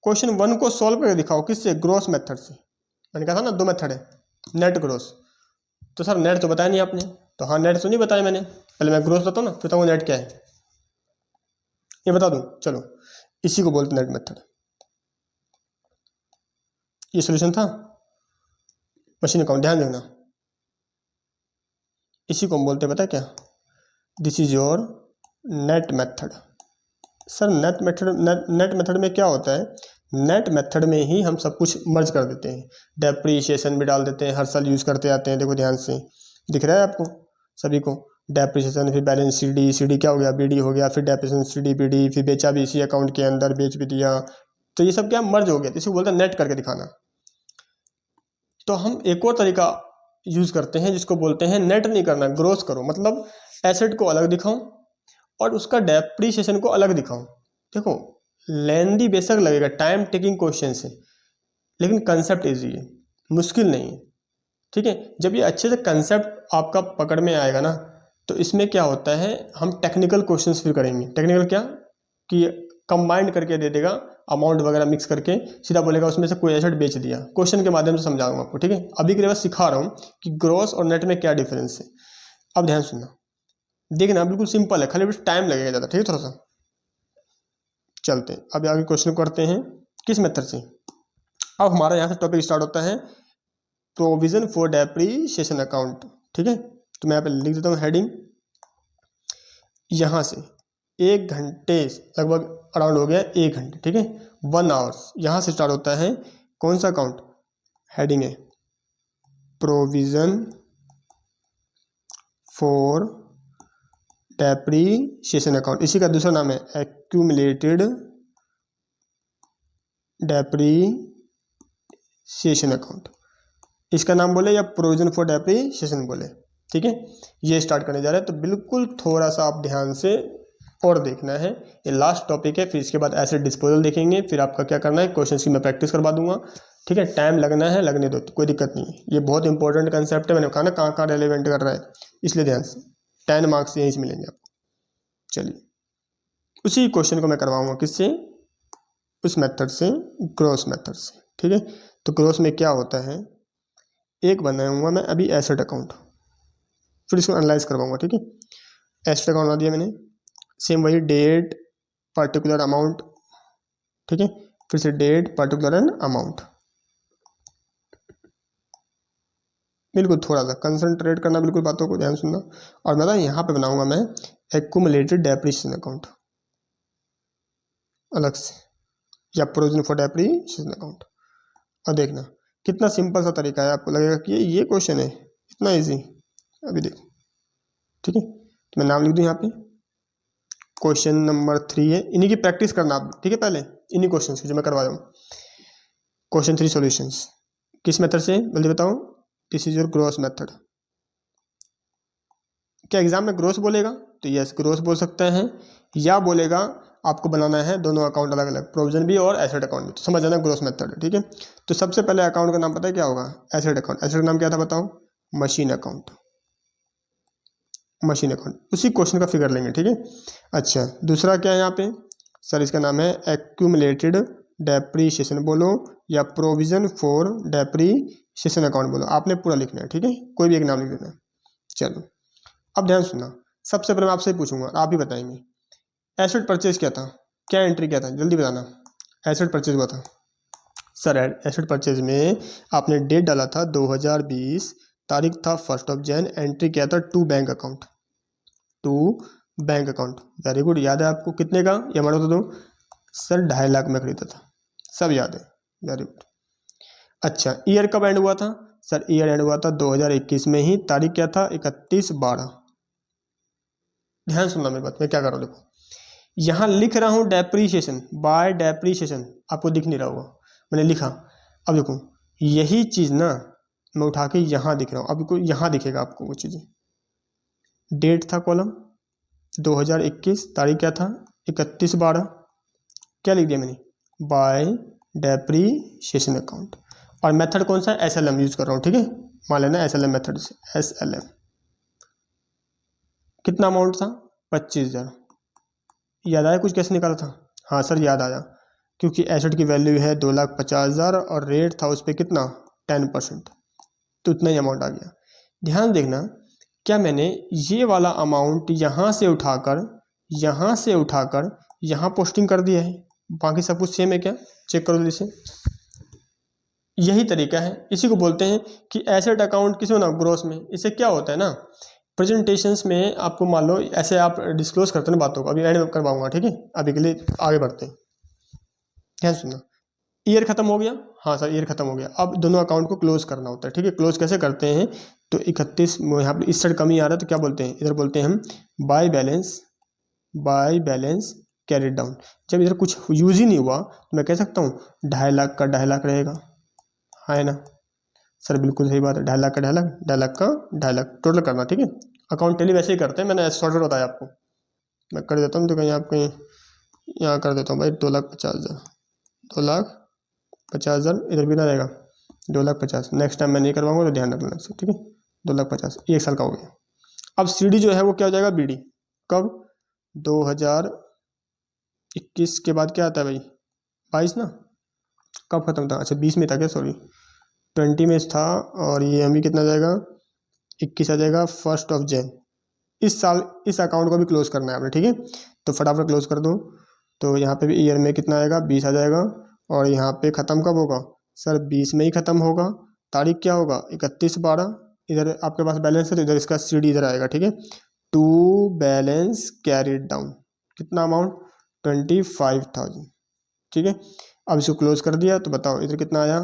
क्वेश्चन 1 को सॉल्व करके दिखाओ, किससे? ग्रॉस मेथड से। मैंने कहा था ना 2 मेथड है, नेट ग्रॉस। तो सर नेट तो बताया नहीं आपने। तो हाँ नेट तो नहीं बताया मैंने, पहले मैं ग्रॉस बताऊँ ना फिर बताऊँ नेट क्या है, ये बता दूँ। चलो इसी को बोलते नेट मेथड। ये सोल्यूशन था मशीन अकाउंट, ध्यान देना। इसी को हम बोलते हैं पता है क्या? This is your net method. Sir net method में क्या होता है? नेट मेथड में ही हम सब कुछ मर्ज कर देते हैं, डेप्रीशिएशन भी डाल देते हैं, हर साल यूज़ करते आते हैं। देखो ध्यान से दिख रहा है आपको सभी को, डेप्रीशिएशन, फिर बैलेंस CD क्या हो गया, BD हो गया, फिर डेप्रीशिएशन CD BD, फिर बेचा भी इसी अकाउंट के अंदर, बेच भी दिया, तो ये सब क्या मर्ज हो गया, तो इसे बोलते हैं नेट करके दिखाना। तो हम एक और तरीका यूज करते हैं जिसको बोलते हैं नेट नहीं करना, ग्रोस करो, मतलब एसेट को अलग दिखाऊं और उसका डेप्रीशिएशन को अलग दिखाऊं। देखो लेंदी बेशक लगेगा, टाइम टेकिंग क्वेश्चन है, लेकिन कंसेप्ट इजी है, मुश्किल नहीं है। ठीक है, जब ये अच्छे से कंसेप्ट आपका पकड़ में आएगा ना, तो इसमें क्या होता है, हम टेक्निकल क्वेश्चंस फिर करेंगे। टेक्निकल क्या कि कंबाइंड करके दे देगा, अमाउंट वगैरह मिक्स करके सीधा बोलेगा उसमें से कोई एसेट बेच दिया, क्वेश्चन के माध्यम से समझाऊंगा आपको। ठीक है, अभी के लिए बस सिखा रहा हूँ कि ग्रॉस और नेट में क्या डिफरेंस है। अब ध्यान सुनना, देखना बिल्कुल सिंपल है, खाली बस टाइम लगेगा ज़्यादा। ठीक है, थोड़ा सा चलते हैं अभी आगे, क्वेश्चन करते हैं किस मेथड से। अब हमारा यहाँ से टॉपिक स्टार्ट होता है प्रोविजन फॉर डेप्रीशिएशन अकाउंट। ठीक है, तो मैं यहाँ पे लिख देता हूँ हेडिंग, यहाँ से 1 घंटे लगभग अराउंड हो गया 1 घंटे। ठीक है, 1 आवर्स यहाँ से स्टार्ट होता है। कौन सा अकाउंट, हेडिंग है प्रोविजन फॉर डेप्रीशिएशन अकाउंट, इसी का दूसरा नाम है एक्यूमुलेटेड डेप्रीशिएशन अकाउंट, इसका नाम बोले या प्रोविजन फॉर डेप्रीशिएशन बोले। ठीक है, ये स्टार्ट करने जा रहे हैं, तो बिल्कुल थोड़ा सा आप ध्यान से और देखना है। ये लास्ट टॉपिक है, फिर इसके बाद एसेट डिस्पोजल देखेंगे, फिर आपका क्या करना है, क्वेश्चंस की मैं प्रैक्टिस करवा दूंगा। ठीक है, टाइम लगना है, लगने दो, कोई दिक्कत नहीं है। ये बहुत इंपॉर्टेंट कंसेप्ट है, मैंने कहा ना कहाँ कहाँ रेलिवेंट कर रहा है, इसलिए ध्यान से 10 मार्क्स यहीं से मिलेंगे आपको। चलिए, उसी क्वेश्चन को मैं करवाऊंगा किससे, उस मेथड से, ग्रॉस मेथड से। ठीक है, तो ग्रॉस में क्या होता है, एक बनाऊंगा मैं अभी एसेट अकाउंट, फिर इसको एनालाइज करवाऊंगा। ठीक है, एसेट अकाउंट बना दिया मैंने, सेम वही डेट पर्टिकुलर अमाउंट। ठीक है, फिर से डेट पर्टिकुलर एंड अमाउंट, बिल्कुल थोड़ा सा कंसंट्रेट करना, बिल्कुल बातों को ध्यान सुनना। और मैं यहाँ पे बनाऊंगा मैं एक्यूमुलेटेड डेप्रीशिएशन अकाउंट अलग से, या प्रोविजन फॉर डेप्रीशिएशन अकाउंट। और देखना कितना सिंपल सा तरीका है, आपको लगेगा कि ये क्वेश्चन है इतना इजी। अभी देखो, ठीक है, तो मैं नाम लिख दूँ यहाँ पे, क्वेश्चन नंबर 3 है, इन्हीं की प्रैक्टिस करना आप। ठीक है, पहले इन्हीं क्वेश्चन की जो मैं करवा रहा हूँ। क्वेश्चन 3 सॉल्यूशंस किस मेथड से जल्दी बताओ, this is your gross method. क्या एग्जाम में ग्रॉस बोलेगा, तो यस ग्रॉस बोल सकते हैं, या बोलेगा आपको बनाना है दोनों अकाउंट अलग अलग, प्रोविजन भी और एसेट अकाउंट भी, तो समझ जाना ग्रॉस मेथड है। ठीक है, तो सबसे पहले अकाउंट का नाम पता है क्या होगा, एसेट अकाउंट। एसेट का नाम क्या था बताओ, मशीन अकाउंट, मशीन अकाउंट, उसी क्वेश्चन का फिगर लेंगे। ठीक है, अच्छा दूसरा क्या है यहाँ पे, सर इसका नाम है एक्यूमुलेटेड डेप्रीशिएशन बोलो, या प्रोविजन फॉर डेप्रीशिएशन अकाउंट बोलो, आपने पूरा लिखना है। ठीक है, कोई भी एक नाम लिख देना है। चलो अब ध्यान सुनना, सबसे पहले मैं आपसे ही पूछूंगा, आप ही बताएंगे एसेट परचेज क्या था, क्या एंट्री क्या था, जल्दी बताना। एसेट परचेज हुआ था सर, एसेट परचेज में आपने डेट डाला था 2020, तारीख था 1 जनवरी, एंट्री किया था to bank account, to bank account. Very good, याद है आपको कितने का, ये हमारा तो दो सर 2.5 लाख में खरीदा था, सब याद है, वेरी गुड। अच्छा ईयर कब एंड हुआ था, सर ईयर एंड हुआ था 2021 में ही, तारीख क्या था 31/12। ध्यान सुनना मेरी बात, मैं क्या कर रहा हूँ देखो, यहाँ लिख रहा हूँ डेप्रीशिएशन बाय डेप्रीशिएशन, आपको दिख नहीं रहा होगा मैंने लिखा। अब देखो यही चीज़ ना मैं उठा के यहाँ दिख रहा हूँ, अब यहाँ दिखेगा आपको वो चीज़ें। डेट था कॉलम 2021, तारीख क्या था 31/12, क्या लिख दिया मैंने, बाय डेप्रीशिएशन अकाउंट। और मेथड कौन सा है, SLM यूज कर रहा हूँ। ठीक है, मान लेना SLM मेथड से, SLM। कितना अमाउंट था 25,000, याद आया कुछ कैसे निकाला था, हाँ सर याद आया, क्योंकि एसेट की वैल्यू है 2,50,000 और रेट था उस पर कितना 10%, तो उतना ही अमाउंट आ गया। ध्यान देखना, क्या मैंने ये वाला अमाउंट यहाँ से उठाकर यहाँ पोस्टिंग कर दिया है, बाकी सब कुछ सेम है क्या, चेक करो इसे। यही तरीका है, इसी को बोलते हैं कि एसेट अकाउंट किसी ना ग्रोस में। इससे क्या होता है ना, प्रेजेंटेशंस में आपको मान लो ऐसे आप डिस्क्लोज करते हैं बातों को, अभी एंड में करवाऊंगा। ठीक है, अभी के लिए आगे बढ़ते हैं, ध्यान सुनना। ईयर खत्म हो गया, हाँ सर ईयर खत्म हो गया, अब दोनों अकाउंट को क्लोज करना होता है। ठीक है, क्लोज कैसे करते हैं, तो 31 यहाँ पर इस साइड कमी आ रहा है, तो क्या बोलते हैं, इधर बोलते हैं हम बाय बैलेंस कैरिड डाउन। जब इधर कुछ यूज ही नहीं हुआ तो मैं कह सकता हूँ 2.5 लाख का 2.5 लाख रहेगा, है ना सर? बिल्कुल सही बात है, 2.5 लाख का 2.5 लाख, 2.5 लाख का 2.5 लाख टोटल करना, ठीक है। अकाउंट टैली वैसे ही करते हैं, मैंने ऐसे शॉर्टकट बताया आपको, मैं कर देता हूँ तो कहीं आप कहीं यहाँ कर देता हूँ भाई 2,50,000, 2,50,000 इधर भी ना रहेगा 2,50,000। नेक्स्ट टाइम मैं नहीं करवाऊंगा तो ध्यान रखना से, ठीक है। 2,50,000 1 साल का हो गया। अब सीडी जो है वो क्या हो जाएगा बीडी, कब? 2021 के बाद क्या आता है भाई? 22 ना, कब खत्म था? अच्छा 20 में था क्या, सॉरी 20 में था। और ये अभी कितना जाएगा? 21 आ जाएगा 1 जनवरी। इस साल इस अकाउंट को भी क्लोज करना है आपने, ठीक है। तो फटाफट क्लोज कर दो। तो यहाँ पे भी ईयर में कितना आएगा? 20 आ जाएगा। और यहाँ पे ख़त्म कब होगा सर? 20 में ही ख़त्म होगा। तारीख क्या होगा? 31/12। इधर आपके पास बैलेंस है तो इधर इसका सीडी इधर आएगा, ठीक है। टू बैलेंस कैरिड डाउन, कितना अमाउंट? 25,000, ठीक है। अब इसको क्लोज कर दिया तो बताओ इधर कितना आया?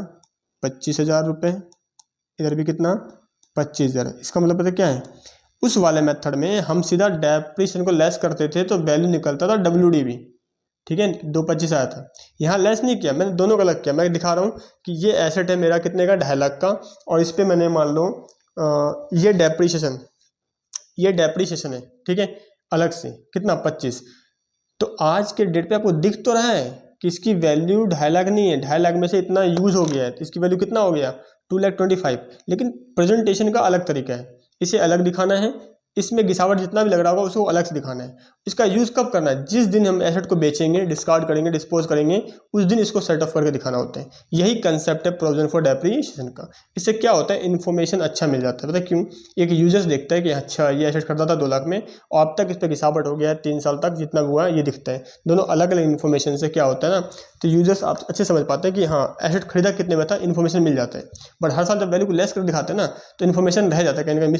25,000 रुपये। इधर भी कितना? 25,000। इसका मतलब पता क्या है, उस वाले मेथड में हम सीधा डेप्रिसिएशन को लेस करते थे तो वैल्यू निकलता था WDV, ठीक है। 225 आया था। यहाँ लेस नहीं किया मैंने, दोनों का अलग किया। मैं दिखा रहा हूँ कि ये एसेट है मेरा कितने का? 2.5 लाख का। और इस पर मैंने मान लो ये डेप्रिसिएशन है, ठीक है, अलग से कितना? 25। तो आज के डेट पे आपको दिख तो रहा है कि इसकी वैल्यू 2.5 लाख नहीं है, 2.5 लाख में से इतना यूज हो गया है तो इसकी वैल्यू कितना हो गया? 2,25,000। लेकिन प्रेजेंटेशन का अलग तरीका है, इसे अलग दिखाना है, इसमें गिसावट जितना भी लग रहा होगा उसको अलग से दिखाना है। इसका यूज कब करना है? जिस दिन हम एसेट को बेचेंगे, डिस्कार्ड करेंगे, डिस्पोज करेंगे, उस दिन इसको सेट ऑफ करके दिखाना होता है। यही कंसेप्ट है प्रोविजन फॉर डेप्रिसिएशन का। इससे क्या होता है? इन्फॉर्मेशन अच्छा मिल जाता है। पता क्यों? एक यूजर्स देखता है कि अच्छा ये एसेट खरीदा था 2 लाख में और अब तक इस पर गिसावट हो गया है 3 साल तक, जितना भी हुआ है ये दिखता है। दोनों अलग अलग इन्फॉर्मेशन से क्या होता है ना, तो यूजर्स आप अच्छे समझ पाते हैं कि हाँ एसेट खरीदा कितने में था, इन्फॉर्मेशन मिल जाता है। बट हर साल जब वैल्यू को लेस कर दिखाते हैं ना तो इन्फॉर्मेशन रह जाता है, कहीं ना कहीं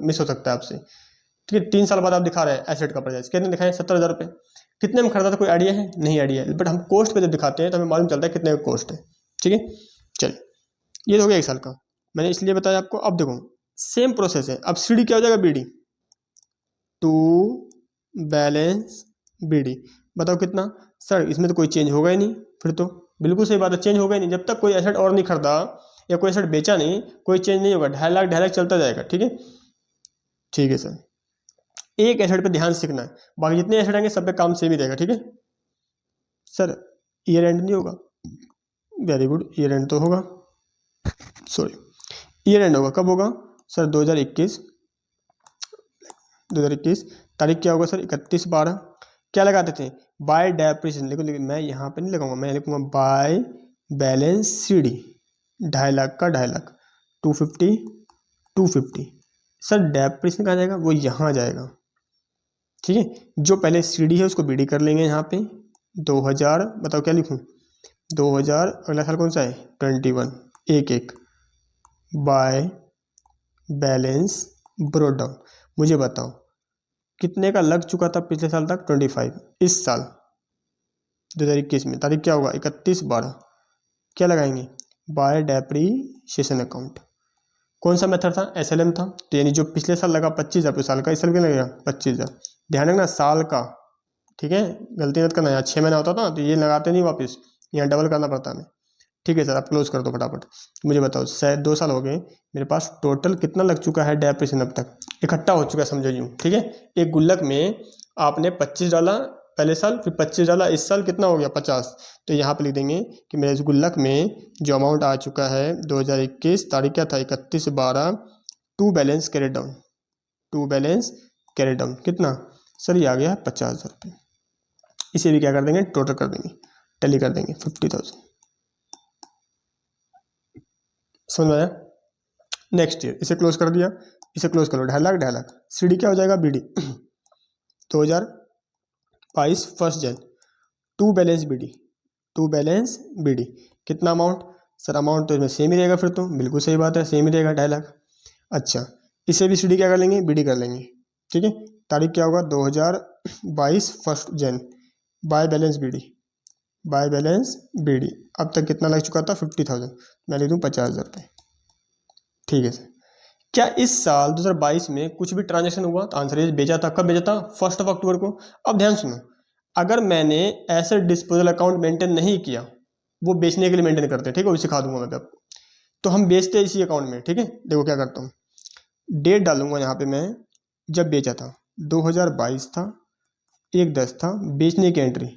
मिस हो सकता है आपसे, ठीक है। 3 साल बाद आप दिखा रहे हैं एसेट का प्राइस कितने दिखाएं? 70,000 रुपये। कितने में खरीदा था कोई आइडिया है? नहीं आइडिया है। बट हम कोस्ट पे जब दिखाते हैं तो हमें मालूम चलता है कितने का कॉस्ट है, ठीक है। चलिए ये तो हो गया 1 साल का, मैंने इसलिए बताया आपको। अब देखो सेम प्रोसेस है। अब सीडी क्या हो जाएगा? BD, to balance BD. बताओ कितना सर? इसमें तो कोई चेंज होगा ही नहीं फिर तो। बिल्कुल सही बात है, चेंज होगा ही नहीं। जब तक कोई एसेट और नहीं खरीदा या कोई एसेट बेचा नहीं, कोई चेंज नहीं होगा। 2.5 लाख 2.5 लाख चलता जाएगा, ठीक है। ठीक है सर, एक एसेट पे ध्यान सीखना है, बाकी जितने एसेट आएंगे सब पे काम सेम ही रहेगा, ठीक है सर। ईयर एंड नहीं होगा? वेरी गुड, ईयर एंड तो होगा, सॉरी ईयर एंड होगा। कब होगा सर? 2021। तारीख क्या होगा सर? 31/12। क्या लगाते थे? Bye depreciation. लेकिन मैं यहाँ पे नहीं लगाऊंगा, मैं लिखूंगा बाय बैलेंस सीडी। 2.5 लाख का 2.5 लाख, 250 सर। डेप्रिसिएशन कहाँ जाएगा? वो यहाँ जाएगा, ठीक है। जो पहले सीडी है उसको बीडी कर लेंगे यहाँ पे। 2000, बताओ क्या लिखूँ? 2000, अगला साल कौन सा है? 21, 1 बाय बैलेंस ब्रोड डाउन। मुझे बताओ कितने का लग चुका था पिछले साल तक? 25। इस साल 2021 में तारीख क्या होगा? 31/12। क्या लगाएंगे? By depreciation account. कौन सा मेथड था? SLM था। तो यानी जो पिछले साल लगा 25,000 तो साल का इस साल क्या लगेगा? 25,000। ध्यान रखना साल का, ठीक है, गलती मत करना। यहाँ 6 महीना होता था तो ये लगाते नहीं वापस, यहाँ डबल करना पड़ता है। ठीक है सर, आप क्लोज कर दो फटाफट। मुझे बताओ 2 साल हो गए मेरे पास, टोटल कितना लग चुका है डेप्रिसिएशन अब तक इकट्ठा हो चुका है, समझो यूँ, ठीक है। एक गुल्लक में आपने 25 डाला पहले साल, फिर 25 डाला इस साल, कितना हो गया? 50। तो यहाँ पे लिख देंगे कि मेरे इस गुल्लक में जो अमाउंट आ चुका है 2021, तारीख क्या था? 31/12। To balance carry down, to balance carry down कितना सर? ये आ गया 50,000 रुपये। इसे भी क्या कर देंगे? टोटल कर देंगे, टैली कर देंगे 50,000। समझ में आया? नेक्स्ट ईयर इसे क्लोज कर दिया, इसे क्लोज करो। 2.5 लाख 2.5 लाख। सीडी क्या हो जाएगा? बीडी 2022 1 जनवरी। To balance BD, to balance BD कितना अमाउंट सर? अमाउंट तो इसमें सेम ही रहेगा फिर तो, बिल्कुल सही बात है, सेम ही रहेगा 2.5 लाख। अच्छा, इसे भी सीडी क्या कर लेंगे? बीडी कर लेंगे, ठीक है। तारीख क्या होगा? 2022 1 जनवरी। By balance BD, by balance BD. अब तक कितना लग चुका था? 50,000। मैं लिख दूँ 50,000 रुपये, ठीक है सर। क्या इस साल 2022 में कुछ भी ट्रांजेक्शन हुआ? तो आंसर है बेचा था। कब बेचा था? 1 अक्टूबर को। अब ध्यान सुनो, अगर मैंने एसेट डिस्पोजल अकाउंट मेंटेन नहीं किया, वो बेचने के लिए मेंटेन करते हैं, ठीक है, वो सिखा दूंगा मैं आपको। तो हम बेचते हैं इसी अकाउंट में, ठीक है। देखो क्या करता हूँ, डेट डालूंगा यहाँ पे मैं, जब बेचा था 2022 था, 1/10 था, बेचने की एंट्री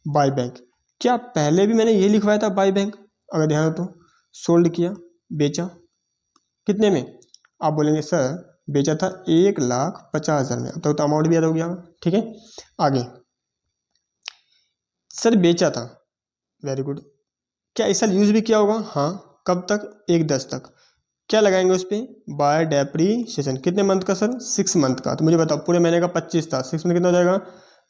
बाय बैंक। क्या पहले भी मैंने ये लिखवाया था बाय बैंक? अगर ध्यान हो तो, सोल्ड किया, बेचा, कितने में? आप बोलेंगे सर बेचा था 1,50,000 में। अब तक तो अमाउंट भी याद हो गया, ठीक है। आगे, सर बेचा था, वेरी गुड। क्या इस साल यूज़ भी किया होगा? हाँ। कब तक? 1/10 तक। क्या लगाएंगे उस पर? By depreciation. कितने मंथ का सर? 6 मंथ का। तो मुझे बताओ, पूरे महीने का 25 था, 6 में कितना हो जाएगा?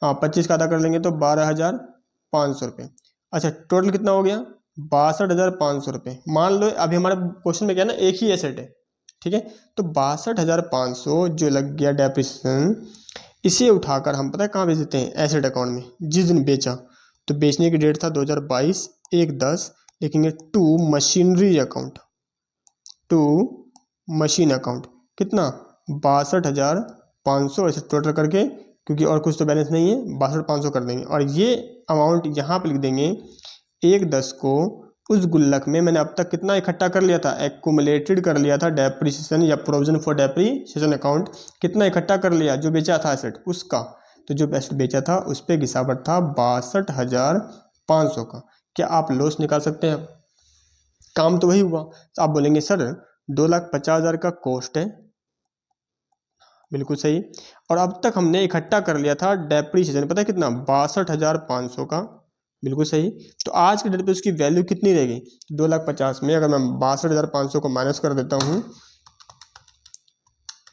हाँ, 25 का अदा कर लेंगे तो 12,500 रुपये। अच्छा, टोटल कितना हो गया? 62,500 रुपये। मान लो अभी हमारे क्वेश्चन में क्या है ना, एक ही एसेट है, ठीक है। तो 62,500 जो लग गया डेप्रीशिएशन, इसे उठाकर हम पता है कहाँ भेज देते हैं? एसेट अकाउंट में। जिस दिन बेचा, तो बेचने की डेट था 2022 1/10, लिखेंगे to machinery account, to machine account. कितना? 62,500 ऐसे टोटल करके, क्योंकि और कुछ तो बैलेंस नहीं है, 62,500 कर देंगे और ये अमाउंट यहाँ पे लिख देंगे। 1/10 को उस गुल्लक में मैंने अब तक कितना इकट्ठा कर लिया था? एक्यूमुलेटेड कर लिया था डेप्रिसिएशन या प्रोविजन फॉर डेप्रिसिएशन अकाउंट। कितना इकट्ठा कर लिया? जो बेचा था एसेट उसका। तो जो एसेट बेचा था उस पर गिसावट था 62,500 का। क्या आप लॉस निकाल सकते हैं? काम तो वही हुआ। तो आप बोलेंगे सर 2,50,000 का कॉस्ट है, बिल्कुल सही। और अब तक हमने इकट्ठा कर लिया था डेप्रीशिएशन, पता है कितना? 62,500 का, बिल्कुल सही। तो आज के डेट पे उसकी वैल्यू कितनी रहेगी? 2,50,000 में अगर मैं 62,500 को माइनस कर देता हूँ,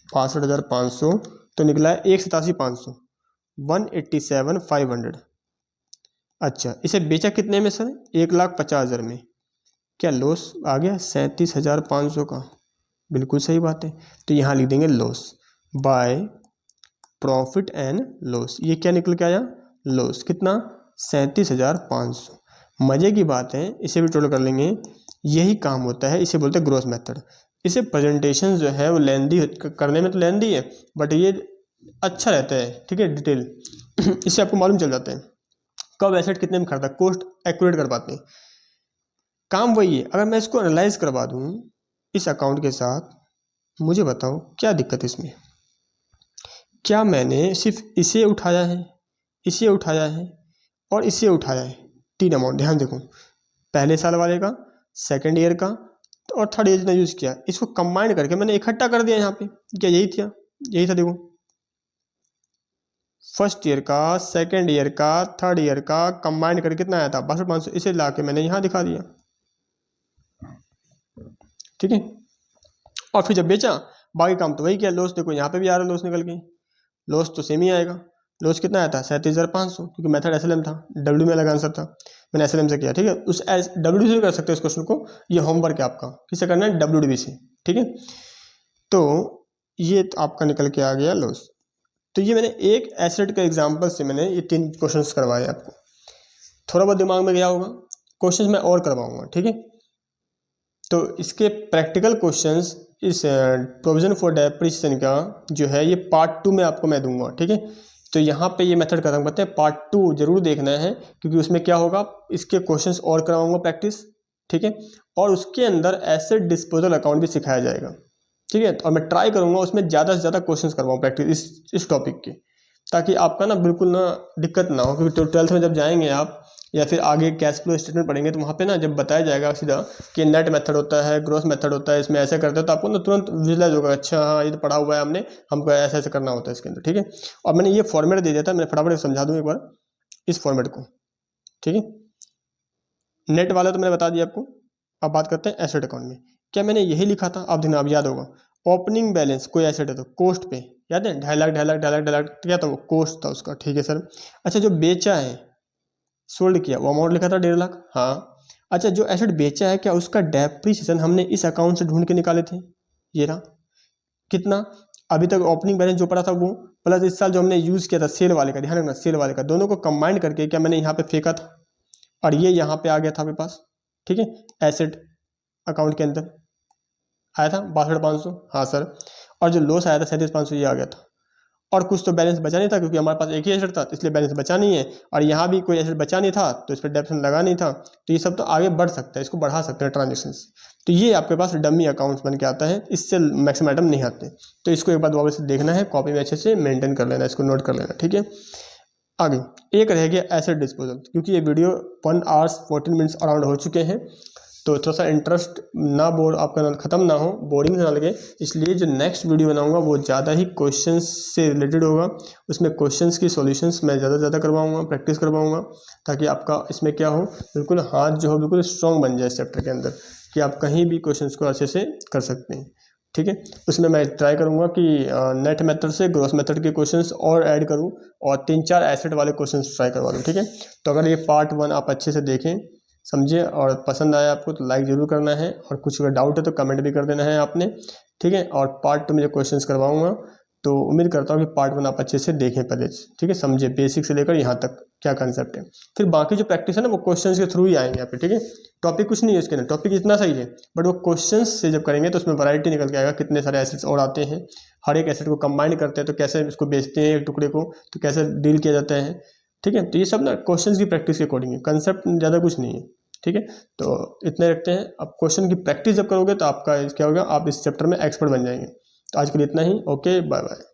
62,500 तो निकला है 1,87,500, 1,87,500। अच्छा, इसे बेचा कितने में सर? 1,50,000 में। क्या लॉस आ गया? 37,500 का, बिल्कुल सही बात है। तो यहाँ लिख देंगे loss by profit and loss. ये क्या निकल के आया? लॉस। कितना? 37,500। मज़े की बात है, इसे भी टोटल कर लेंगे। यही काम होता है, इसे बोलते हैं ग्रोस मेथड। इसे प्रेजेंटेशन जो है वो लेंदी करने में तो लेंदी है, बट ये अच्छा रहता है, ठीक है, डिटेल। इससे आपको मालूम चल जाता है कब एसेट कितने में खरीदा, कॉस्ट एक्यूरेट कर पाते हैं। काम वही है। अगर मैं इसको एनालाइज करवा दूँ इस अकाउंट के साथ, मुझे बताओ क्या दिक्कत है इसमें? क्या मैंने सिर्फ इसे उठाया है, इसे उठाया है और इसे उठाया है? 3 अमाउंट, ध्यान देखो, पहले साल वाले का, सेकेंड ईयर का और थर्ड ईयर ने यूज़ किया, इसको कंबाइन करके मैंने इकट्ठा कर दिया यहाँ पे। क्या यही था? यही था। देखो, फर्स्ट ईयर का, सेकेंड ईयर का, थर्ड ईयर का कंबाइन करके कितना आया था? 62,500। इसे ला के मैंने यहाँ दिखा दिया, ठीक है। और फिर जब बेचा, बाकी काम तो वही किया। लॉस देखो यहाँ पे भी आ रहा है, लॉस निकल के, लॉस तो सेम ही आएगा। लॉस कितना आया था? 37,500, क्योंकि मेथड एसएलएम था, डब्ल्यू में लगा आंसर था, मैंने एसएलएम से किया, ठीक है। उस डब्ल्यू से भी कर सकते हो इस क्वेश्चन को, ये होमवर्क है आपका, किससे करना है? डब्ल्यू से, ठीक है। तो ये तो आपका निकल के आ गया लॉस। तो ये मैंने एक एसेट के एग्जाम्पल से मैंने ये 3 क्वेश्चन करवाए आपको। थोड़ा बहुत दिमाग में गया होगा, क्वेश्चन मैं और करवाऊंगा, ठीक है। तो इसके प्रैक्टिकल क्वेश्चंस इस प्रोविजन फॉर डेप्रिसिएशन का जो है, ये पार्ट 2 में आपको मैं दूंगा, ठीक है। तो यहाँ पे ये मेथड खत्म करते हैं, पार्ट 2 जरूर देखना है, क्योंकि उसमें क्या होगा, इसके क्वेश्चंस और करवाऊंगा प्रैक्टिस, ठीक है। और उसके अंदर एसेट डिस्पोजल अकाउंट भी सिखाया जाएगा, ठीक है। और मैं ट्राई करूँगा उसमें ज़्यादा से ज़्यादा क्वेश्चन करवाऊँ प्रैक्टिस इस टॉपिक के, ताकि आपका ना बिल्कुल ना दिक्कत ना हो। क्योंकि 12th में जब जाएंगे आप, या फिर आगे कैश फ्लो स्टेटमेंट पढ़ेंगे, तो वहाँ पे ना जब बताया जाएगा सीधा कि नेट मेथड होता है, ग्रोस मेथड होता है, इसमें ऐसे करते हो, तो आपको ना तुरंत विजुलाइज होगा, अच्छा हाँ ये तो पढ़ा हुआ है हमने, हमको ऐसे ऐसे करना होता है इसके अंदर, ठीक है। और मैंने ये फॉर्मेट दे दिया था, मैं फटाफट समझा दूँ एक बार इस फॉर्मेट को, ठीक है। नेट वाला तो मैंने बता दिया आपको। अब बात करते हैं एसेट अकाउंट में। क्या मैंने यही लिखा था? अब दिन आप याद होगा, ओपनिंग बैलेंस कोई एसेट है तो कोस्ट पे, याद है, 2.5 लाख 2.5 लाख 2.5 लाख 2.5 लाख, क्या था वो? कोस्ट था उसका, ठीक है सर। अच्छा, जो बेचा है, सोल्ड किया, वो अमाउंट लिखा था 1.5 लाख, हाँ। अच्छा, जो एसेट बेचा है, क्या उसका डेप्रीसिएशन हमने इस अकाउंट से ढूंढ के निकाले थे? ये रहा। कितना? अभी तक ओपनिंग बैलेंस जो पड़ा था वो, प्लस इस साल जो हमने यूज़ किया था सेल वाले का, ध्यान रखना, सेल वाले का, दोनों को कंबाइन करके क्या मैंने यहाँ पे फेंका था, और ये यहाँ पे आ गया था मेरे पास, ठीक है। एसेट अकाउंट के अंदर आया था 62,500, हाँ सर। और जो लॉस आया था 37,500, ये आ गया था। और कुछ तो बैलेंस बचा नहीं था, क्योंकि हमारे पास एक ही एसेट था तो इसलिए बैलेंस बचा नहीं है, और यहाँ भी कोई एसेट बचा नहीं था तो इस पर डेप्थ लगा नहीं था, तो ये सब तो आगे बढ़ सकता है, इसको बढ़ा सकते हैं ट्रांजेक्शन्स। तो ये आपके पास डमी अकाउंट्स बन के आता है, इससे मैक्सिमम आइटम नहीं आते। तो इसको एक बार दोबारा से देखना है, कॉपी में अच्छे से मेंटेन कर लेना, इसको नोट कर लेना, ठीक है। आगे एक रह गया एसेट डिस्पोजल, क्योंकि ये वीडियो 1 आवर्स 14 मिनट्स अराउंड हो चुके हैं, तो थोड़ा सा इंटरेस्ट ना बोर आपका ख़त्म ना हो, बोरिंग ना लगे, इसलिए जो नेक्स्ट वीडियो बनाऊंगा वो ज़्यादा ही क्वेश्चंस से रिलेटेड होगा। उसमें क्वेश्चंस की सॉल्यूशंस मैं ज़्यादा से ज़्यादा करवाऊंगा, प्रैक्टिस करवाऊंगा, ताकि आपका इसमें क्या हो, बिल्कुल हाथ जो हो बिल्कुल स्ट्रॉन्ग बन जाए इस चैप्टर के अंदर, कि आप कहीं भी क्वेश्चंस को अच्छे से कर सकते हैं, ठीक है। उसमें मैं ट्राई करूंगा कि नेट मेथड से ग्रॉस मेथड के क्वेश्चंस और ऐड करूं, और 3-4 एसेट वाले क्वेश्चंस ट्राई करवा दूं, ठीक है। तो अगर ये पार्ट 1 आप अच्छे से देखें, समझे और पसंद आया आपको तो लाइक ज़रूर करना है, और कुछ अगर डाउट है तो कमेंट भी कर देना है आपने, ठीक है। और पार्ट 2 में जो क्वेश्चंस करवाऊंगा, तो उम्मीद करता हूँ कि पार्ट 1 आप अच्छे से देखें पहले, ठीक है, समझे बेसिक से लेकर यहाँ तक क्या कंसेप्ट है। फिर बाकी जो प्रैक्टिस है ना वो क्वेश्चंस के थ्रू ही आएंगे यहाँ पे, ठीक है। टॉपिक कुछ नहीं है उसके अंदर, टॉपिक इतना सही है, बट वो क्वेश्चंस से जब करेंगे तो उसमें वैरायटी निकल के आएगा, कितने सारे एसेट्स और आते हैं, हर एक एसेट को कंबाइन करते हैं तो कैसे इसको बेचते हैं एक टुकड़े को, तो कैसे डील किया जाता है, ठीक है। तो ये सब ना क्वेश्चंस की प्रैक्टिस के अकॉर्डिंग है, कंसेप्ट ज़्यादा कुछ नहीं है, ठीक है। तो इतने रखते हैं, अब क्वेश्चन की प्रैक्टिस जब करोगे तो आपका क्या होगा, आप इस चैप्टर में एक्सपर्ट बन जाएंगे। तो आज के लिए इतना ही, ओके बाय बाय।